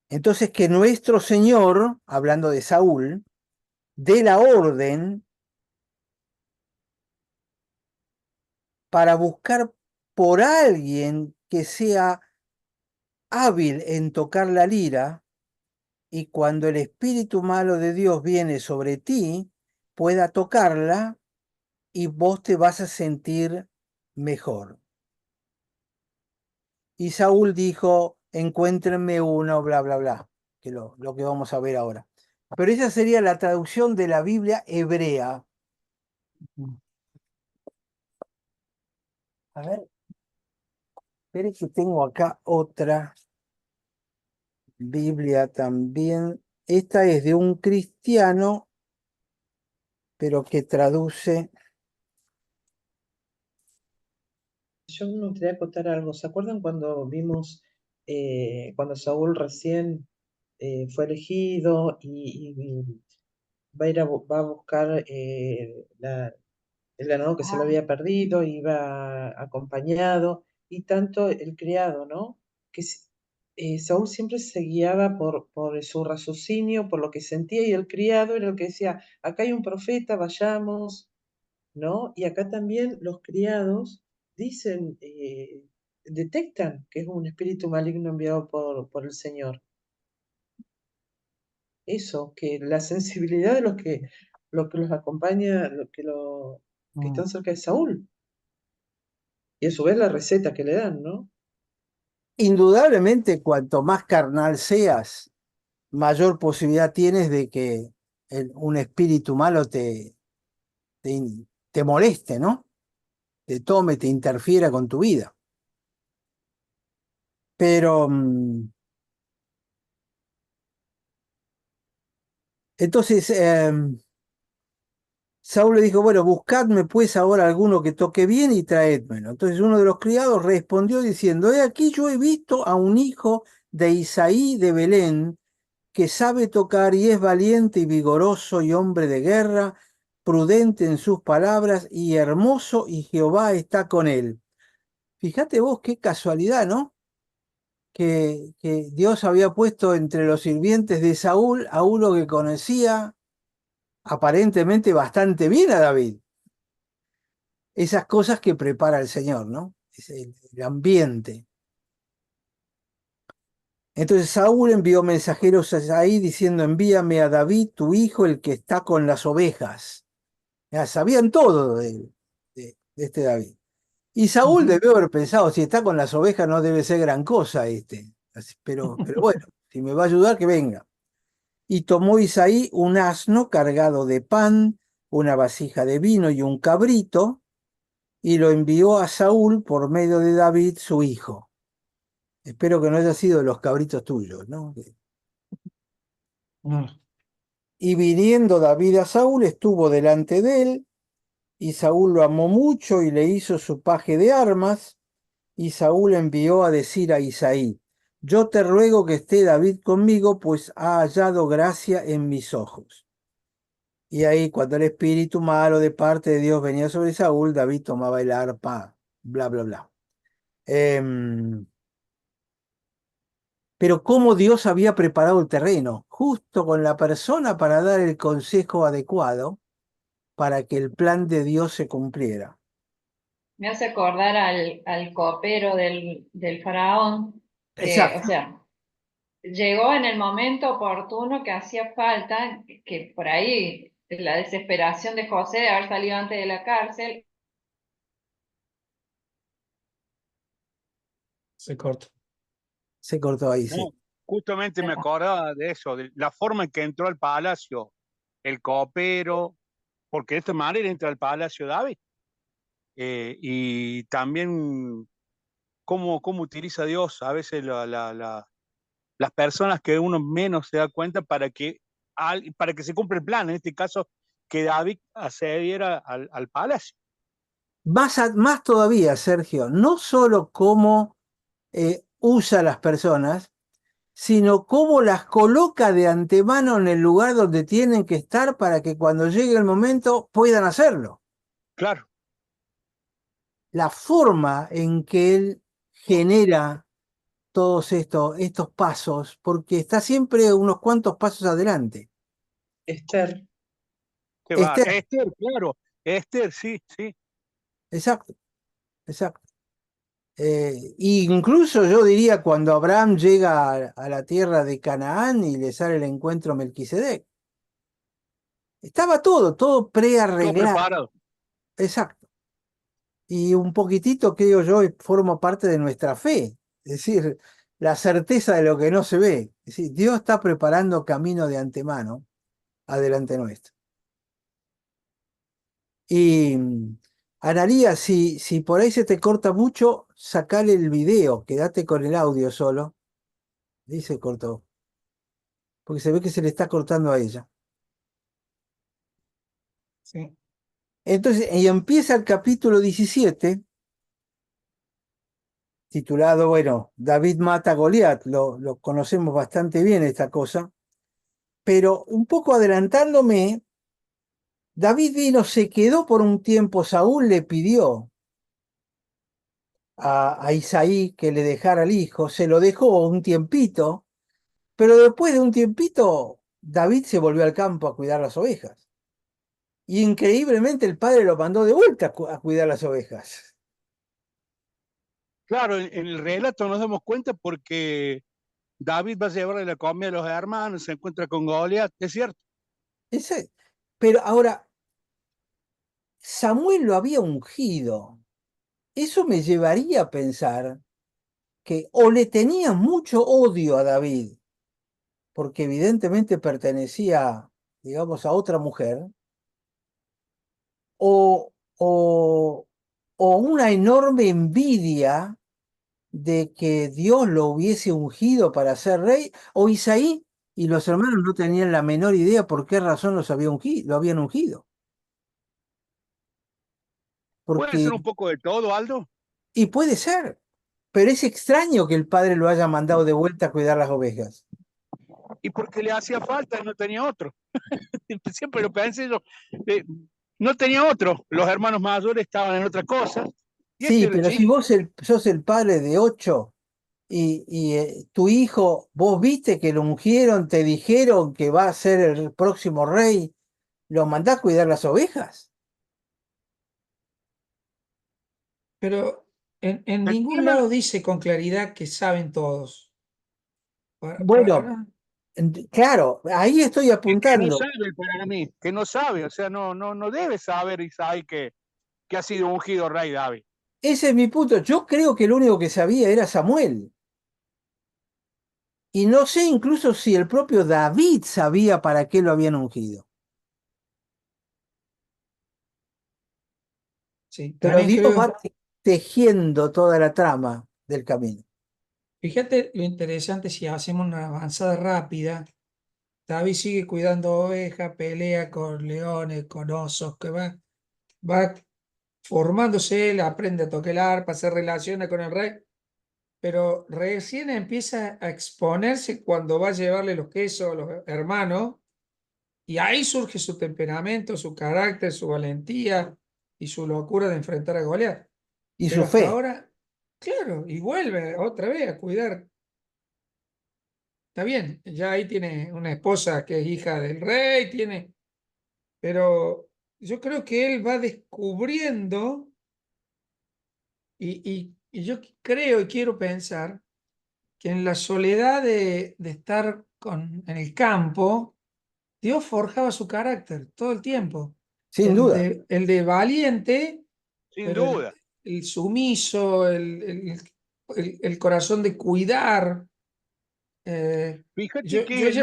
Entonces que nuestro Señor, hablando de Saúl, dé la orden para buscar por alguien que sea hábil en tocar la lira, y cuando el espíritu malo de Dios viene sobre ti, pueda tocarla y vos te vas a sentir mejor. Y Saúl dijo, encuéntrenme uno, bla, bla, bla, que lo que vamos a ver ahora. Pero esa sería la traducción de la Biblia hebrea. A ver, espere que tengo acá otra Biblia también. Esta es de un cristiano, pero que traduce. Yo me gustaría contar algo. ¿Se acuerdan cuando vimos, cuando Saúl recién fue elegido y va a ir va a buscar el ganado que se le Ah, había perdido, iba acompañado, y tanto el criado, ¿no? Que Saúl siempre se guiaba por su raciocinio, por lo que sentía, y el criado era el que decía, acá hay un profeta, vayamos, ¿no? Y acá también los criados dicen, detectan que es un espíritu maligno enviado por el Señor. Eso, que la sensibilidad de los que los acompaña, que están cerca de Saúl. Y a su vez la receta que le dan, ¿no? Indudablemente, cuanto más carnal seas, mayor posibilidad tienes de que un espíritu malo te moleste, ¿no? Te tome, te interfiera con tu vida. Pero entonces Saúl le dijo, bueno, buscadme pues ahora alguno que toque bien y traédmelo. Entonces uno de los criados respondió diciendo, he aquí yo he visto a un hijo de Isaí de Belén, que sabe tocar y es valiente y vigoroso y hombre de guerra, prudente en sus palabras y hermoso, y Jehová está con él. Fíjate vos qué casualidad, ¿no? Que Dios había puesto entre los sirvientes de Saúl a uno que conocía aparentemente bastante bien a David. Esas cosas que prepara el Señor, ¿no? Es el ambiente. Entonces Saúl envió mensajeros ahí diciendo, envíame a David, tu hijo, el que está con las ovejas. Ya sabían todo de este David. Y Saúl Ujú. debió haber pensado, si está con las ovejas no debe ser gran cosa este. Pero bueno, si me va a ayudar, que venga. Y tomó Isaí un asno cargado de pan, una vasija de vino y un cabrito, y lo envió a Saúl por medio de David, su hijo. Espero que no haya sido los cabritos tuyos, ¿no? No. Y viniendo David a Saúl, estuvo delante de él, y Saúl lo amó mucho y le hizo su paje de armas, y Saúl envió a decir a Isaí, yo te ruego que esté David conmigo, pues ha hallado gracia en mis ojos. Y ahí, cuando el espíritu malo de parte de Dios venía sobre Saúl, David tomaba el arpa, bla, bla, bla. Pero cómo Dios había preparado el terreno, justo con la persona para dar el consejo adecuado para que el plan de Dios se cumpliera. Me hace acordar al copero del faraón, que, o Exacto. sea, llegó en el momento oportuno que hacía falta, que por ahí la desesperación de José de haber salido antes de la cárcel. Se corta. Se cortó ahí, No, sí. justamente me acordaba de eso, de la forma en que entró al palacio el copero, porque de esta manera entra al palacio David. Y también cómo utiliza Dios a veces las personas que uno menos se da cuenta para que se cumpla el plan, en este caso, que David accediera al palacio. Más todavía, Sergio, no solo cómo usa a las personas, sino cómo las coloca de antemano en el lugar donde tienen que estar para que cuando llegue el momento puedan hacerlo. Claro, La forma en que él genera todos estos pasos, porque está siempre unos cuantos pasos adelante. Esther, qué va. Esther, Esther, claro, Esther, sí, sí. exacto, exacto. Incluso yo diría cuando Abraham llega a la tierra de Canaán y le sale el encuentro Melquisedec. Estaba todo Todo prearreglado. preparado. Exacto. Y un poquitito, creo yo, forma parte de nuestra fe. Es decir, la certeza de lo que no se ve. Es decir, Dios está preparando camino de antemano adelante nuestro. Y Analía, si por ahí se te corta mucho, sacale el video, quédate con el audio solo. Y se cortó, porque se ve que se le está cortando a ella. Sí. Entonces, y empieza el capítulo 17, titulado, bueno, David mata a Goliat, lo conocemos bastante bien esta cosa, pero un poco adelantándome, David vino, se quedó por un tiempo, Saúl le pidió a Isaí que le dejara al hijo, se lo dejó un tiempito, pero después de un tiempito, David se volvió al campo a cuidar las ovejas. Y increíblemente el padre lo mandó de vuelta a cuidar las ovejas. Claro, en el relato nos damos cuenta porque David va a llevarle la comida a los hermanos, se encuentra con Goliat, es cierto. Ese, pero ahora, Samuel lo había ungido. Eso me llevaría a pensar que o le tenía mucho odio a David, porque evidentemente pertenecía, digamos, a otra mujer, o, o, o una enorme envidia de que Dios lo hubiese ungido para ser rey, o Isaí y los hermanos no tenían la menor idea por qué razón lo habían ungido. Puede Porque, ser un poco de todo, Aldo, y puede ser, pero es extraño que el padre lo haya mandado de vuelta a cuidar las ovejas. y porque le hacía falta y no tenía otro. Siempre lo pensé yo. eh, no tenía otro. Los hermanos mayores estaban en otra cosa. Y este Sí, era el pero si chico. vos sos el padre de 8 y tu hijo, vos viste que lo ungieron, te dijeron que va a ser el próximo rey, ¿lo mandás a cuidar las ovejas? Pero en El ningún tema lado dice con claridad que saben todos. Bueno, ¿No? claro, ahí estoy es que no apuntando. sabe para mí, que no sabe, o sea, no debe saber Isaí que ha sido ungido rey David. Ese es mi punto. Yo creo que lo único que sabía era Samuel. Y no sé incluso si el propio David sabía para qué lo habían ungido. Sí, Pero también Dios creo, va tejiendo toda la trama del camino. fíjate lo interesante si hacemos una avanzada rápida. David sigue cuidando ovejas, pelea con leones, con osos, va formándose él, aprende a tocar el arpa, se relaciona con el rey, pero recién empieza a exponerse cuando va a llevarle los quesos a los hermanos, y ahí surge su temperamento, su carácter, su valentía y su locura de enfrentar a Goliat. Y su Pero hasta fe. ahora, claro, y vuelve otra vez a cuidar. Está bien, ya ahí tiene una esposa que es hija del rey, pero yo creo que él va descubriendo y yo creo y quiero pensar que en la soledad de estar en el campo, Dios forjaba su carácter todo el tiempo. Sin duda. El de valiente, Sin pero duda. el sumiso, el corazón de cuidar. Fíjate que Yo es ya,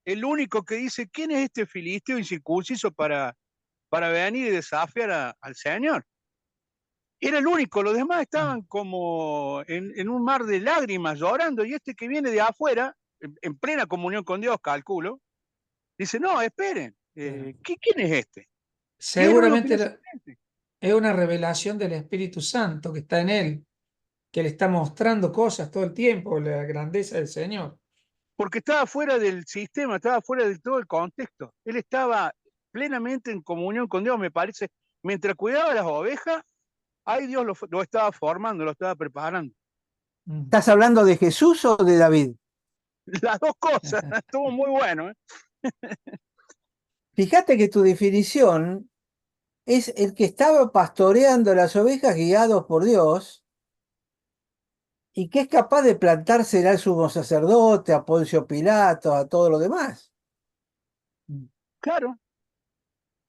el único que dice, ¿quién es este filisteo incircunciso para venir y desafiar al Señor? Era el único, los demás estaban como en un mar de lágrimas llorando, y este que viene de afuera, en plena comunión con Dios, calculo, dice, no, esperen, ¿quién es este? Y era uno que seguramente no se siente, es una revelación del Espíritu Santo que está en él, que le está mostrando cosas todo el tiempo, la grandeza del Señor. porque estaba fuera del sistema, estaba fuera de todo el contexto. Él estaba plenamente en comunión con Dios, me parece. Mientras cuidaba las ovejas, ahí Dios lo estaba formando, lo estaba preparando. Mm. ¿Estás hablando de Jesús o de David? Las dos cosas, estuvo muy bueno. Fíjate que tu definición es el que estaba pastoreando las ovejas guiados por Dios y que es capaz de plantarse al sumo sacerdote, a Poncio Pilato, a todo lo demás. Claro,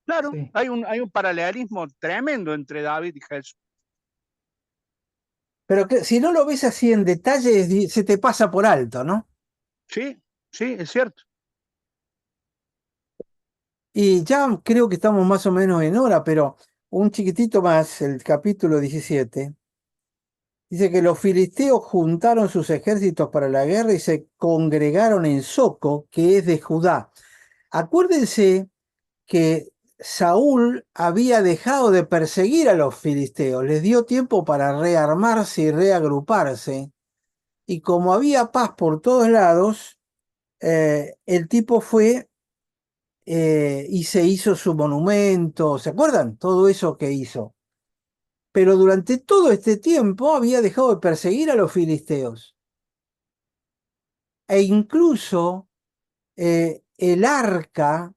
claro, Sí. hay un paralelismo tremendo entre David y Jesús. Pero que, si no lo ves así en detalle, se te pasa por alto, ¿no? Sí, sí, es cierto. Y ya creo que estamos más o menos en hora, pero un chiquitito más, el capítulo 17. Dice que los filisteos juntaron sus ejércitos para la guerra y se congregaron en Soco, que es de Judá. Acuérdense que Saúl había dejado de perseguir a los filisteos, les dio tiempo para rearmarse y reagruparse, y como había paz por todos lados, el tipo fue y se hizo su monumento, ¿se acuerdan? Todo eso que hizo. Pero durante todo este tiempo había dejado de perseguir a los filisteos. E incluso el arca,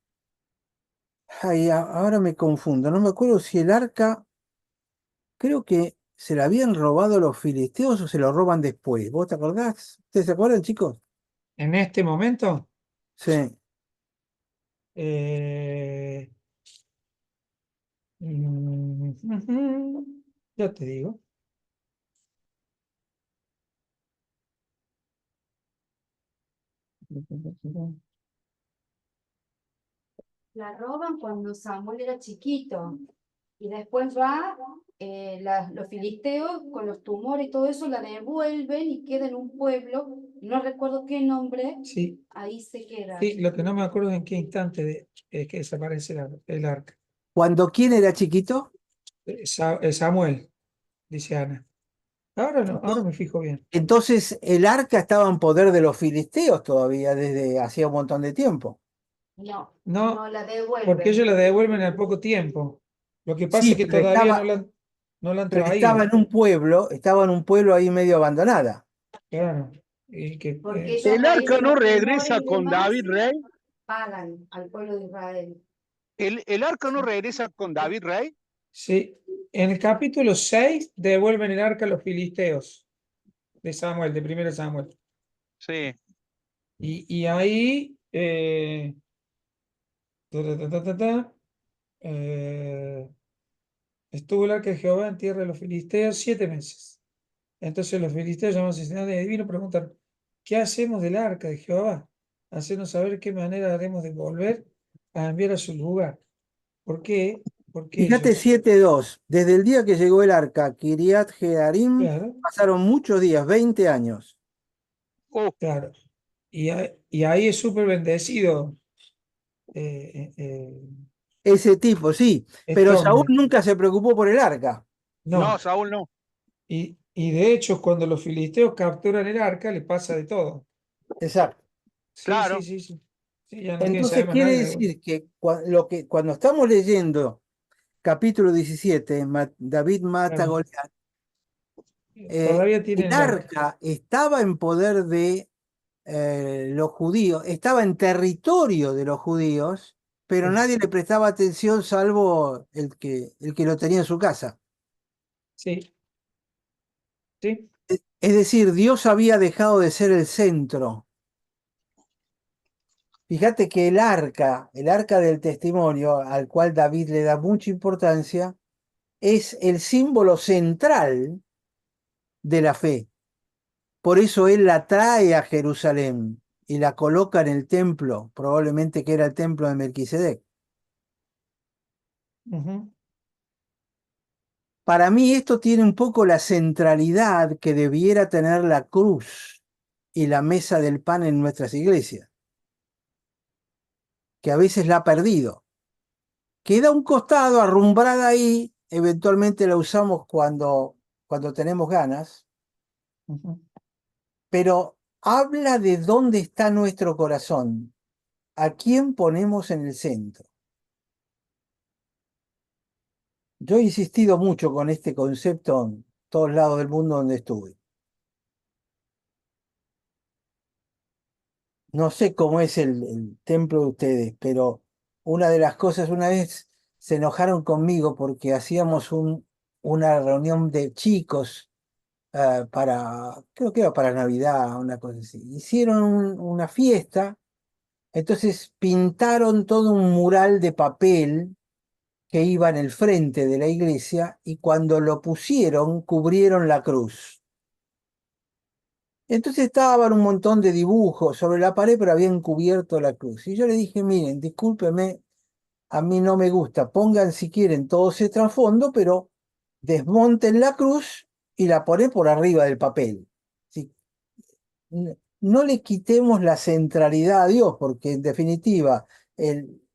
ay, ahora me confundo, no me acuerdo si el arca, creo que se la habían robado los filisteos o se lo roban después. ¿Vos te acordás? ¿Ustedes se acuerdan, chicos? En este momento, Sí. eh, ya te digo. La roban cuando Samuel era chiquito y después va los filisteos con los tumores y todo eso la devuelven y queda en un pueblo, no recuerdo qué nombre, Sí, ahí se queda. sí, lo que no me acuerdo es en qué instante es que desaparece el arca. ¿Cuando quién era chiquito? Samuel, dice Ana. Ahora no, ahora me fijo bien. Entonces el arca estaba en poder de los filisteos todavía desde hacía un montón de tiempo. No, No, no la devuelven. porque ellos la devuelven al poco tiempo. Lo que pasa Sí, es que todavía no la han pero estaba traído. estaba en un pueblo ahí medio abandonada. Claro. Y que, Porque ellos El a raíz arca de no los regresa tumores y con demás David Rey. pagan al pueblo de Israel. El arca no regresa con David Rey. sí, en el capítulo 6 devuelven el arca a los filisteos de Samuel, de 1 Samuel. Sí. Y ahí ta, ta, ta, ta, ta, ta, eh, estuvo el arca de Jehová en tierra de los filisteos 7 meses. Entonces los filisteos llaman a señal de divino, preguntan, ¿qué hacemos del arca de Jehová? Hacernos saber qué manera haremos de volver a enviar a su lugar. ¿Por qué? Porque Fíjate ellos, 7:2. Desde el día que llegó el arca a Kiriat Jearim, claro, pasaron muchos días, 20 años. Oh, claro, y ahí es súper bendecido eh, eh, Ese tipo, sí. Pero Saúl Estomner. nunca se preocupó por el arca. no, No, Saúl no. y de hecho cuando los filisteos capturan el arca le pasa de todo. Exacto. Sí, sí, Claro. sí, sí. Sí, ya no quieren Entonces saber más quiere nada. De decir que, cuando estamos leyendo capítulo 17, David mata a claro, Goliat, todavía el tienen la... arca estaba en poder de los judíos, estaba en territorio de los judíos, pero Sí, nadie le prestaba atención salvo el que lo tenía en su casa. sí, sí. Es decir, Dios había dejado de ser el centro. Fíjate que el arca del testimonio, al cual David le da mucha importancia, es el símbolo central de la fe. Por eso él la trae a Jerusalén y la coloca en el templo, probablemente que era el templo de Melquisedec. Ujú, Para mí esto tiene un poco la centralidad que debiera tener la cruz y la mesa del pan en nuestras iglesias, que a veces la ha perdido. Queda a un costado, arrumbrada ahí, eventualmente la usamos cuando tenemos ganas, ujú. pero habla de dónde está nuestro corazón, a quién ponemos en el centro. Yo he insistido mucho con este concepto en todos lados del mundo donde estuve. No sé cómo es el templo de ustedes, pero una de las cosas, una vez se enojaron conmigo porque hacíamos una reunión de chicos creo que era para Navidad, una cosa así. Hicieron una fiesta, entonces pintaron todo un mural de papel que iba en el frente de la iglesia y cuando lo pusieron cubrieron la cruz. Entonces estaban un montón de dibujos sobre la pared, pero habían cubierto la cruz. Y yo le dije, miren, discúlpeme, a mí no me gusta, pongan si quieren todo ese trasfondo, pero desmonten la cruz y la ponen por arriba del papel. Sí, no le quitemos la centralidad a Dios, porque en definitiva,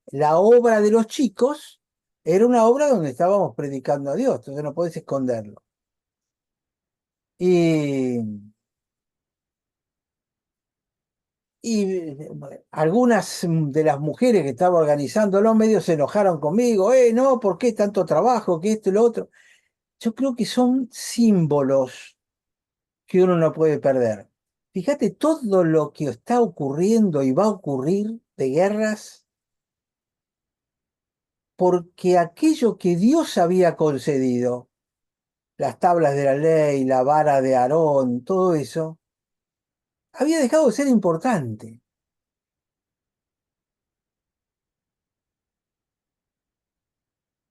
la obra de los chicos era una obra donde estábamos predicando a Dios, entonces no podés esconderlo. Y algunas de las mujeres que estaban organizando los medios se enojaron conmigo, no, ¿por qué tanto trabajo? Que esto y lo otro. Yo creo que son símbolos que uno no puede perder. Fíjate todo lo que está ocurriendo y va a ocurrir de guerras, porque aquello que Dios había concedido, las tablas de la ley, la vara de Aarón, todo eso, había dejado de ser importante.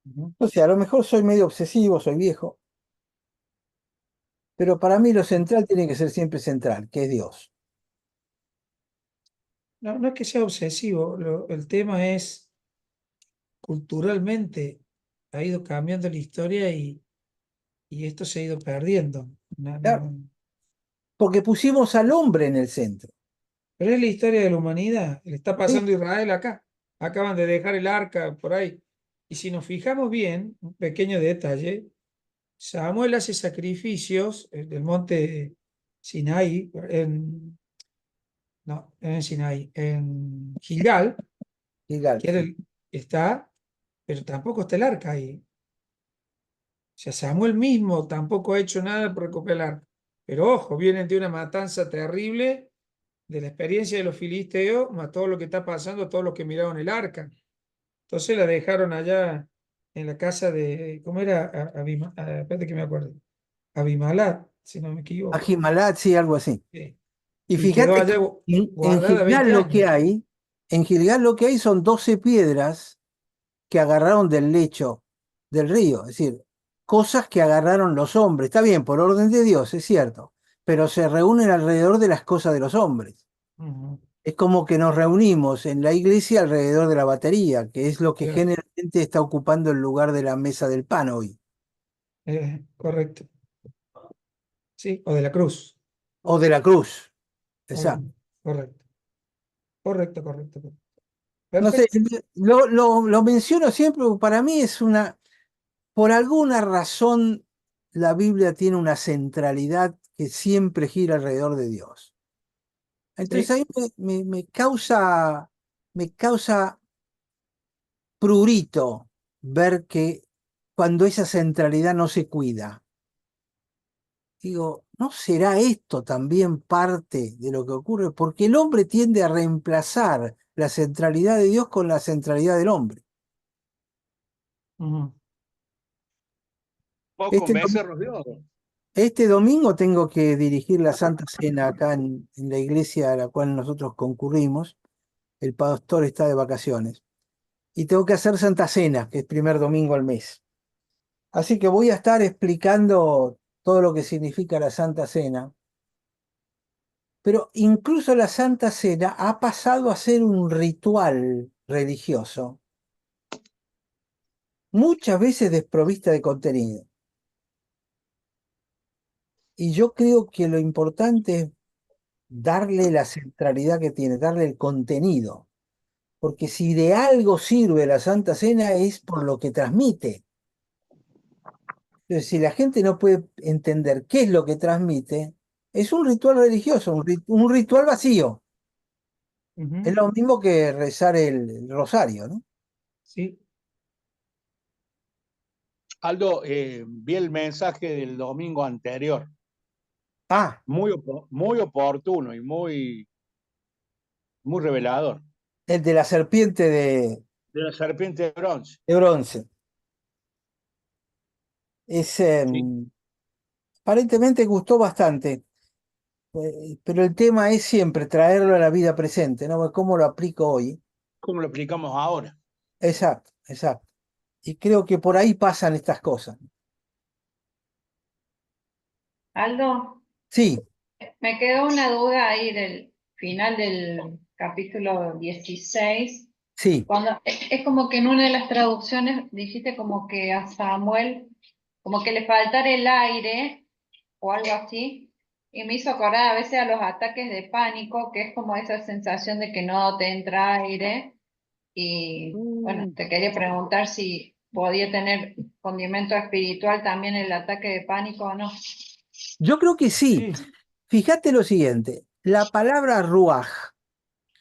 Ujú. O sea, a lo mejor soy medio obsesivo, soy viejo, pero para mí lo central tiene que ser siempre central, que es Dios. No, no es que sea obsesivo, el tema es culturalmente ha ido cambiando la historia y esto se ha ido perdiendo. Claro, porque pusimos al hombre en el centro. Pero es la historia de la humanidad. Le está Sí, pasando a Israel acá. Acaban de dejar el arca por ahí. Y si nos fijamos bien, un pequeño detalle, Samuel hace sacrificios del monte Sinaí, no en Sinaí, en Gilgal, Gilgal, que era sí. está, pero tampoco está el arca ahí. O sea, Samuel mismo tampoco ha hecho nada por recuperar el arca. Pero ojo, vienen de una matanza terrible de la experiencia de los filisteos, más todo lo que está pasando a todos los que miraron el arca. Entonces la dejaron allá en la casa de, ¿cómo era? Espérate que me acuerdo. Abimalat, si no me equivoco. Ahimalat, sí, algo así. Sí. Y Y quedó fíjate allá que en guardada Gilgal 20 lo que años. hay, en Gilgal lo que hay son 12 piedras que agarraron del lecho del río, es decir, cosas que agarraron los hombres. Está bien, por orden de Dios, es cierto, pero se reúnen alrededor de las cosas de los hombres. Ujú, Es como que nos reunimos en la iglesia alrededor de la batería, que es lo que claro. generalmente está ocupando el lugar de la mesa del pan hoy, Correcto. Sí, o de la cruz. o de la cruz. Exacto. Correcto, correcto, correcto, correcto, correcto. No sé, Perfecto. lo menciono siempre, porque para mí es una, por alguna razón, la Biblia tiene una centralidad que siempre gira alrededor de Dios. Entonces Sí. ahí me causa prurito ver que cuando esa centralidad no se cuida, digo, ¿no será esto también parte de lo que ocurre? Porque el hombre tiende a reemplazar la centralidad de Dios con la centralidad del hombre. Ujú. O con Este, becerros de oro. Este domingo tengo que dirigir la Santa Cena acá en la iglesia a la cual nosotros concurrimos. El pastor está de vacaciones. Y tengo que hacer Santa Cena, que es primer domingo al mes. Así que voy a estar explicando todo lo que significa la Santa Cena. Pero incluso la Santa Cena ha pasado a ser un ritual religioso, muchas veces desprovista de contenido. Y yo creo que lo importante es darle la centralidad que tiene, darle el contenido. Porque si de algo sirve la Santa Cena es por lo que transmite. Entonces, si la gente no puede entender qué es lo que transmite, es un ritual religioso, un ritual vacío. Es Ujú. lo mismo que rezar el rosario, ¿no? Sí. Aldo, vi el mensaje del domingo anterior, Ah, muy oportuno y muy revelador, el de la serpiente de la serpiente de bronce. de bronce. Es, ¿Sí? aparentemente gustó bastante, pero el tema es siempre traerlo a la vida presente, ¿no? ¿Cómo lo aplico hoy? ¿Cómo lo aplicamos ahora? Exacto, exacto. Y creo que por ahí pasan estas cosas. Aldo, Sí, me quedó una duda ahí del final del capítulo 16. sí. Cuando es como que en una de las traducciones dijiste como que a Samuel, como que le faltara el aire o algo así, y me hizo acordar a veces a los ataques de pánico, que es como esa sensación de que no te entra aire. Y bueno, te quería preguntar si podía tener condimento espiritual también el ataque de pánico o no. Yo creo que sí. Sí. Fíjate lo siguiente, la palabra ruaj,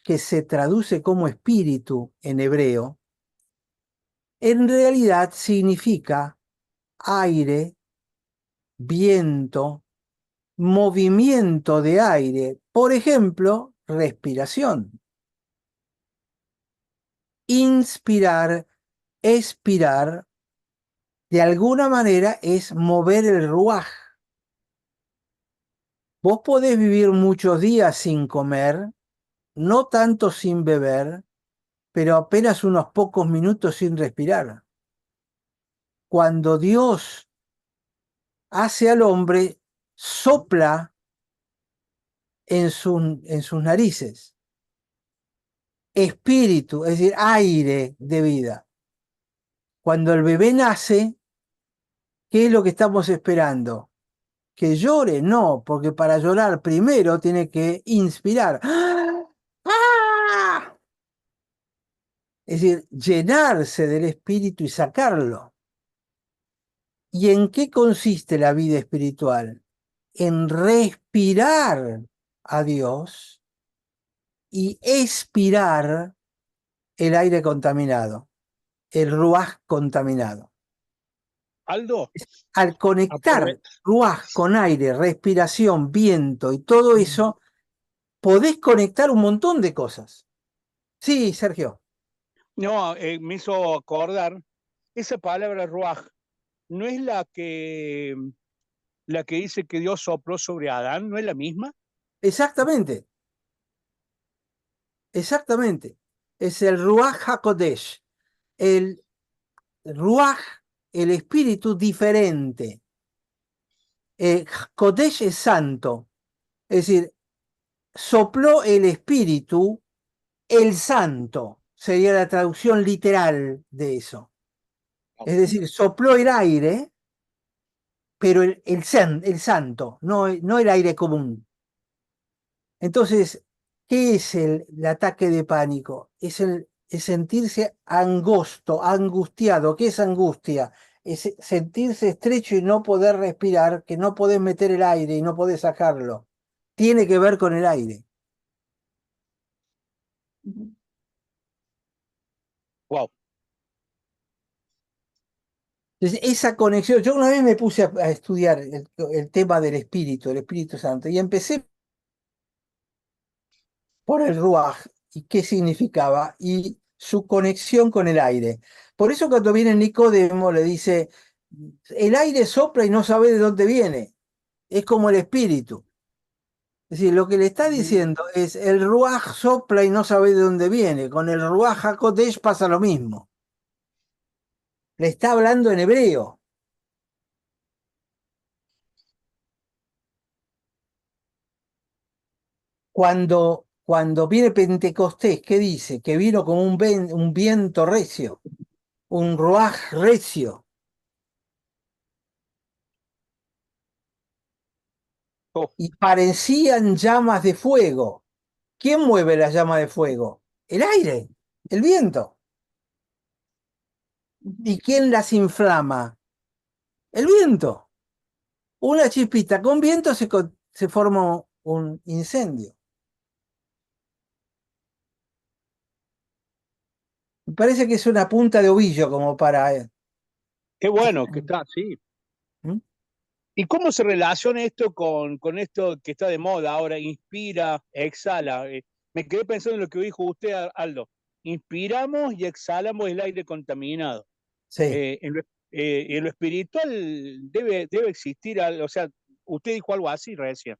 que se traduce como espíritu en hebreo, en realidad significa aire, viento, movimiento de aire, por ejemplo, respiración. Inspirar, expirar, de alguna manera es mover el ruaj. Vos podés vivir muchos días sin comer, no tanto sin beber, pero apenas unos pocos minutos sin respirar. Cuando Dios hace al hombre, sopla en sus narices, espíritu, es decir, aire de vida. Cuando el bebé nace, ¿qué es lo que estamos esperando? ¿Que llore? No, porque para llorar primero tiene que inspirar. ¡Ah! Es decir, llenarse del espíritu y sacarlo. ¿Y en qué consiste la vida espiritual? En respirar a Dios y expirar el aire contaminado, el ruaj contaminado. Aldo, Al conectar aprove- ruaj con aire, respiración, viento y todo eso, podés conectar un montón de cosas. Sí, Sergio. no, me hizo acordar, esa palabra ruaj, ¿no es la que dice que Dios sopló sobre Adán? ¿No es la misma? Exactamente, exactamente. Es el ruaj HaKodesh, el ruaj, el espíritu diferente. Kodesh es santo, es decir, sopló el espíritu, el santo, sería la traducción literal de eso. Es decir, sopló el aire, pero el santo, no el aire común. Entonces, ¿qué es el ataque de pánico? Es sentirse angustiado. ¿Qué es angustia? Es sentirse estrecho y no poder respirar, que no podés meter el aire y no podés sacarlo. Tiene que ver con el aire. Ujú. Wow. Entonces, esa conexión, yo una vez me puse a estudiar el tema del Espíritu Santo, y empecé por el Ruaj y qué significaba y su conexión con el aire. Por eso cuando viene Nicodemo le dice, el aire sopla y no sabe de dónde viene, es como el espíritu. Es decir, lo que le está diciendo es, el Ruaj sopla y no sabe de dónde viene, con el Ruaj HaKodesh pasa lo mismo. Le está hablando en hebreo. Cuando viene Pentecostés, ¿qué dice? Que vino como un viento recio, un Ruaj recio. Oh, Y parecían llamas de fuego. ¿Quién mueve las llamas de fuego? El aire, el viento. ¿Y Ujú. quién las inflama? El viento. Una chispita con viento se forma un incendio. Me parece que es una punta de ovillo como para... qué bueno que está, sí. ¿Mm? ¿Y cómo se relaciona esto con esto que está de moda ahora? Inspira, exhala. Me quedé pensando en lo que dijo usted, Inspiramos y exhalamos el aire contaminado. Sí. En lo espiritual debe existir algo, o sea, usted dijo algo así recién.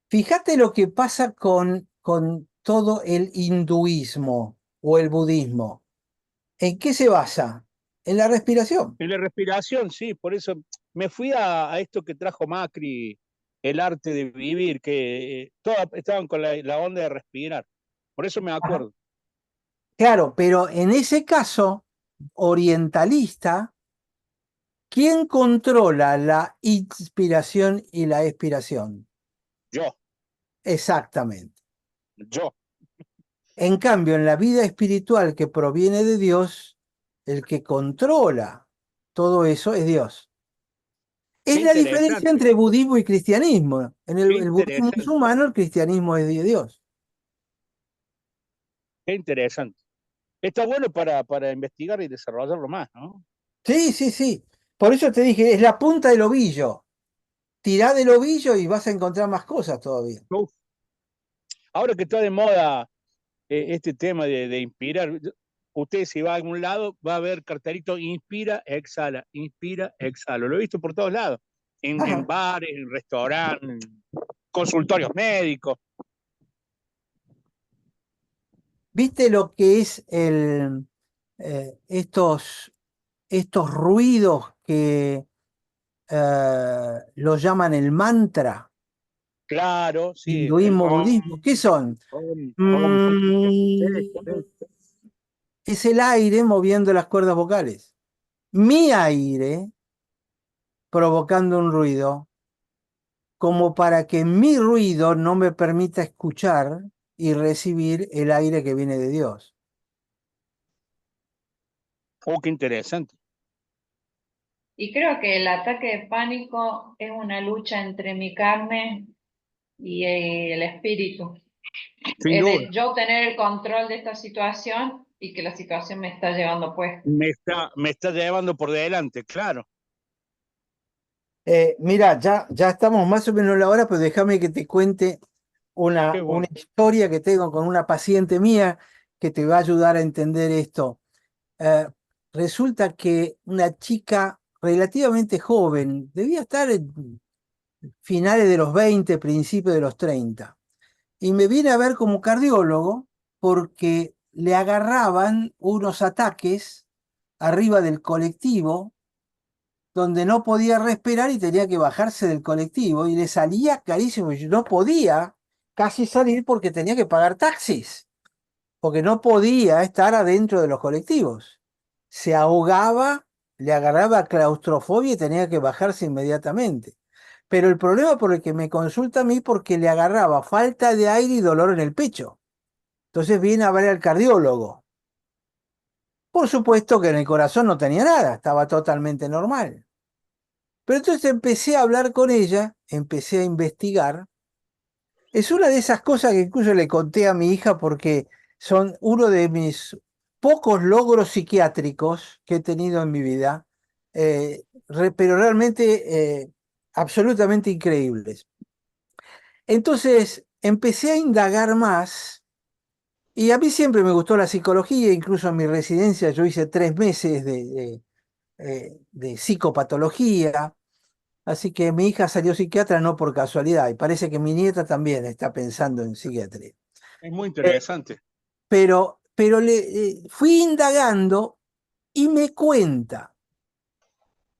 Fíjate lo que pasa con todo el hinduismo o el budismo. ¿En qué se basa? En la respiración. En la respiración, sí, por eso me fui a esto que trajo Macri, el arte de vivir, que todos estaban con la onda de respirar. Por eso me Ajá. acuerdo. Claro, pero en ese caso orientalista, ¿quién controla la inspiración y la expiración? Yo, Exactamente. yo. En cambio, en la vida espiritual que proviene de Dios, el que controla todo eso es Dios. Qué Es la diferencia interesante, entre budismo y cristianismo. En qué el budismo es interesante, humano, el cristianismo es de Dios. qué interesante. Está bueno para investigar y desarrollarlo más, ¿no? Sí, sí, sí. Por eso te dije, es la punta del ovillo. Tirá del ovillo y vas a encontrar más cosas todavía. Uf. Ahora que está de moda este tema de inspirar, usted si va a algún lado va a ver cartelito inspira, exhala, inspira, exhala. Lo he visto por todos lados, en Ajá. bares, en restaurantes, en consultorios médicos. ¿Viste lo que es estos ruidos que lo llaman el mantra? Claro, sí, el Hinduismo, budismo, ¿qué son? sí, sí, Mm, sí. es el aire moviendo las cuerdas vocales. Mi aire provocando un ruido, como para que mi ruido no me permita escuchar y recibir el aire que viene de Dios. Oh, qué interesante. Y creo que el ataque de pánico es una lucha entre mi carne y el espíritu. Sin Es duda. de yo tener el control de esta situación y que la situación me está llevando puesto. Me está llevando por delante, claro. Mira, ya estamos más o menos en la hora, pero déjame que te cuente Qué una bueno. historia que tengo con una paciente mía que te va a ayudar a entender esto. Eh, Resulta que una chica relativamente joven, debía estar en finales de los 20, principios de los 30, y me viene a ver como cardiólogo porque le agarraban unos ataques arriba del colectivo donde no podía respirar y tenía que bajarse del colectivo y le salía carísimo. Yo no podía casi salir porque tenía que pagar taxis, porque no podía estar adentro de los colectivos. Se ahogaba, le agarraba claustrofobia y tenía que bajarse inmediatamente. Pero el problema por el que me consulta a mí porque le agarraba falta de aire y dolor en el pecho. Entonces viene a ver al cardiólogo. Por supuesto que en el corazón no tenía nada, estaba totalmente normal. Pero entonces empecé a hablar con ella, empecé a investigar. Es una de esas cosas que incluso le conté a mi hija porque son uno de mis pocos logros psiquiátricos que he tenido en mi vida, pero realmente absolutamente increíbles. Entonces empecé a indagar más y a mí siempre me gustó la psicología, incluso en mi residencia yo hice 3 meses de psicopatología. Así que mi hija salió psiquiatra no por casualidad y parece que mi nieta también está pensando en psiquiatría. Es muy Eh, interesante. pero fui indagando y me cuenta.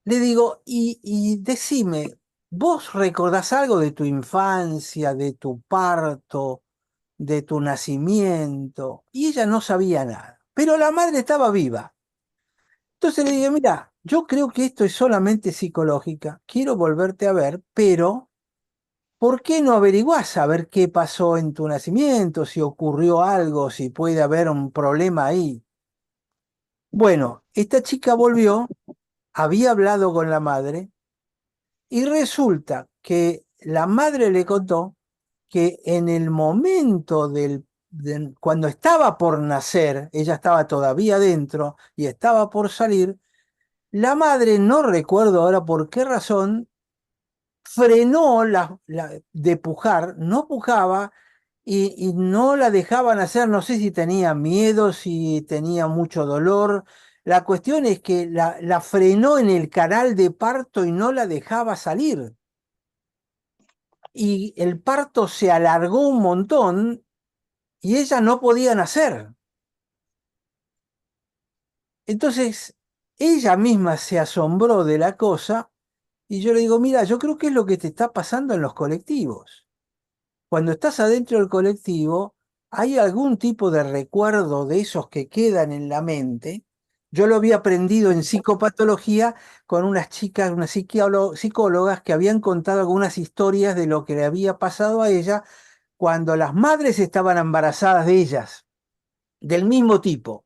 Le digo, y decime, ¿vos recordás algo de tu infancia, de tu parto, de tu nacimiento? Y ella no sabía nada, pero la madre estaba viva. Entonces le dije, mira, yo creo que esto es solamente psicológica, quiero volverte a ver, pero ¿por qué no averiguás a ver qué pasó en tu nacimiento, si ocurrió algo, si puede haber un problema ahí? Bueno, esta chica volvió, había hablado con la madre y resulta que la madre le contó que en el momento cuando estaba por nacer, ella estaba todavía dentro y estaba por salir, la madre, no recuerdo ahora por qué razón, frenó de pujar, no pujaba y no la dejaban hacer, no sé si tenía miedo, si tenía mucho dolor. La cuestión es que la frenó en el canal de parto y no la dejaba salir. Y el parto se alargó un montón y ella no podía nacer. Entonces, ella misma se asombró de la cosa y yo le digo, mira, yo creo que es lo que te está pasando en los colectivos. Cuando estás adentro del colectivo, hay algún tipo de recuerdo de esos que quedan en la mente. Yo lo había aprendido en psicopatología con unas chicas, unas psicólogas que habían contado algunas historias de lo que le había pasado a ella cuando las madres estaban embarazadas de ellas, del mismo tipo.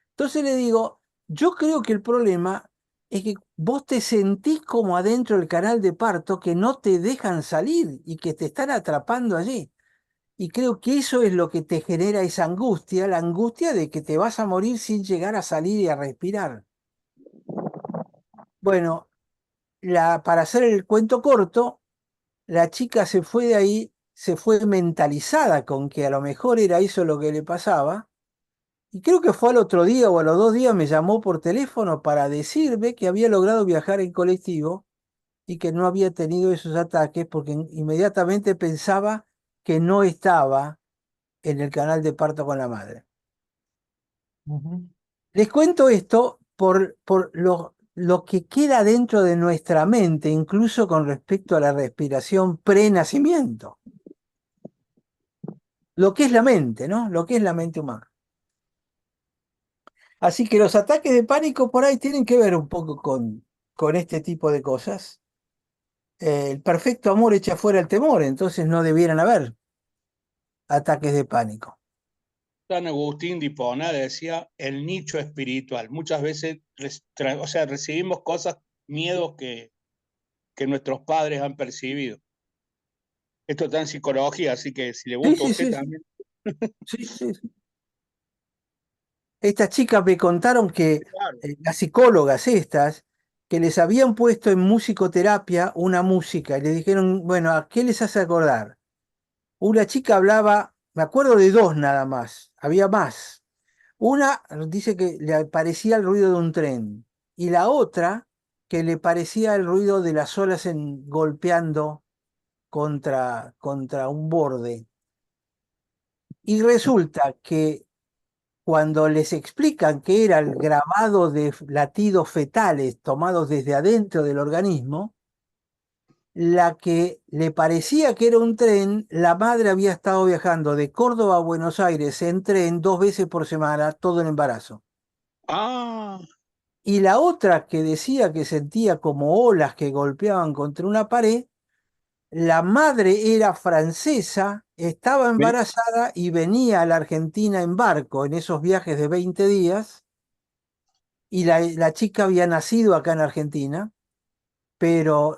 Entonces le digo, yo creo que el problema es que vos te sentís como adentro del canal de parto que no te dejan salir y que te están atrapando allí. Y creo que eso es lo que te genera esa angustia, la angustia de que te vas a morir sin llegar a salir y a respirar. Bueno, para hacer el cuento corto, la chica se fue de ahí, se fue mentalizada con que a lo mejor era eso lo que le pasaba. Y creo que fue al otro día o a los 2 días me llamó por teléfono para decirme que había logrado viajar en colectivo y que no había tenido esos ataques porque inmediatamente pensaba que no estaba en el canal de parto con la madre. Ujú. Les cuento esto por lo que queda dentro de nuestra mente, incluso con respecto a la respiración pre-nacimiento. Lo que es la mente, ¿no? Lo que es la mente humana. Así que los ataques de pánico por ahí tienen que ver un poco con este tipo de cosas, el perfecto amor echa fuera el temor, entonces no debieran haber ataques de pánico. San Agustín de Hipona decía el nicho espiritual. Muchas veces, o sea, recibimos cosas, miedos que nuestros padres han percibido. Esto está en psicología, así que si le Sí, gusta a sí, usted sí, también. sí, sí, sí. Estas chicas me contaron que Claro. las psicólogas estas, que les habían puesto en musicoterapia una música y le dijeron, bueno, ¿a qué les hace acordar? Una chica hablaba, me acuerdo de dos nada más, había más. Una dice que le parecía el ruido de un tren y la otra que le parecía el ruido de las olas golpeando contra un borde. Y resulta que cuando les explican que era el grabado de latidos fetales tomados desde adentro del organismo, la que le parecía que era un tren, la madre había estado viajando de Córdoba a Buenos Aires en tren 2 veces por semana, todo el embarazo. Ah, Y la otra que decía que sentía como olas que golpeaban contra una pared, la madre era francesa, estaba ve- embarazada y venía a la Argentina en barco en esos viajes de 20 días y la chica había nacido acá en Argentina, pero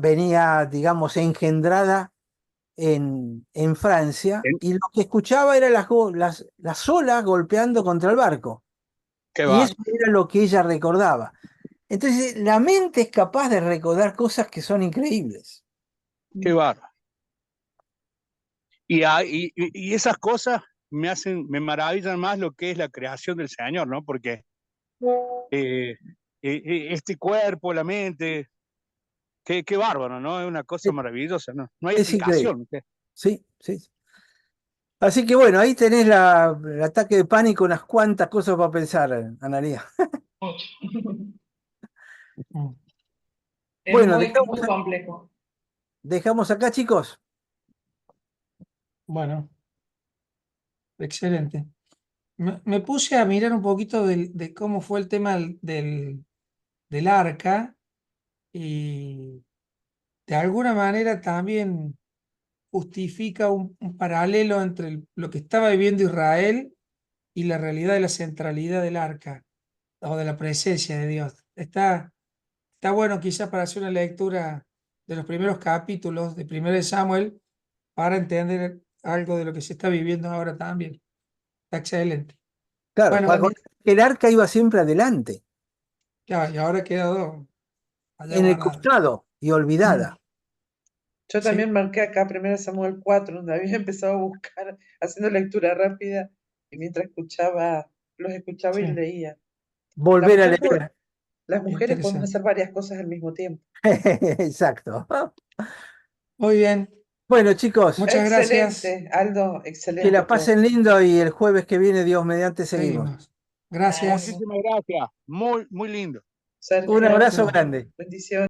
venía, digamos, engendrada en Francia en- y lo que escuchaba era las olas golpeando contra el barco. qué Y eso bárbaro, era lo que ella recordaba. Entonces, la mente es capaz de recordar cosas que son increíbles. qué bárbaro. Y esas cosas me maravillan más lo que es la creación del Señor, ¿no? Porque este cuerpo, la mente, qué bárbaro, ¿no? Es una cosa Es, maravillosa, ¿no? No hay es increíble. explicación. Sí, sí. Así que bueno, ahí tenés el ataque de pánico, unas cuantas cosas para pensar, Analía. Mm. Es Bueno, muy complejo. dejamos acá, chicos. Bueno, excelente. Me puse a mirar un poquito de cómo fue el tema del arca y de alguna manera también justifica un paralelo entre lo que estaba viviendo Israel y la realidad de la centralidad del arca o de la presencia de Dios. Está bueno quizás para hacer una lectura de los primeros capítulos de 1 de Samuel para entender algo de lo que se está viviendo ahora también. Está excelente. Claro, Bueno, el arca iba siempre adelante, ya, y ahora quedó allá en el guardado. costado y Mm, olvidada. Yo sí, también marqué acá 1 Samuel 4, donde había empezado a buscar, haciendo lectura rápida, y mientras los escuchaba y sí, leía. La Volver a mujer, leer. las mujeres podemos interesante. hacer varias cosas al mismo tiempo. Exacto. Muy bien, Bueno, chicos, muchas gracias. Excelente, Aldo, que excelente la todo. pasen lindo y el jueves que viene, Dios mediante, seguimos. Seguimos. Gracias. Dale, Muchísimas gracias. Muy, muy lindo. Un Sergio, abrazo Chao. grande. bendiciones.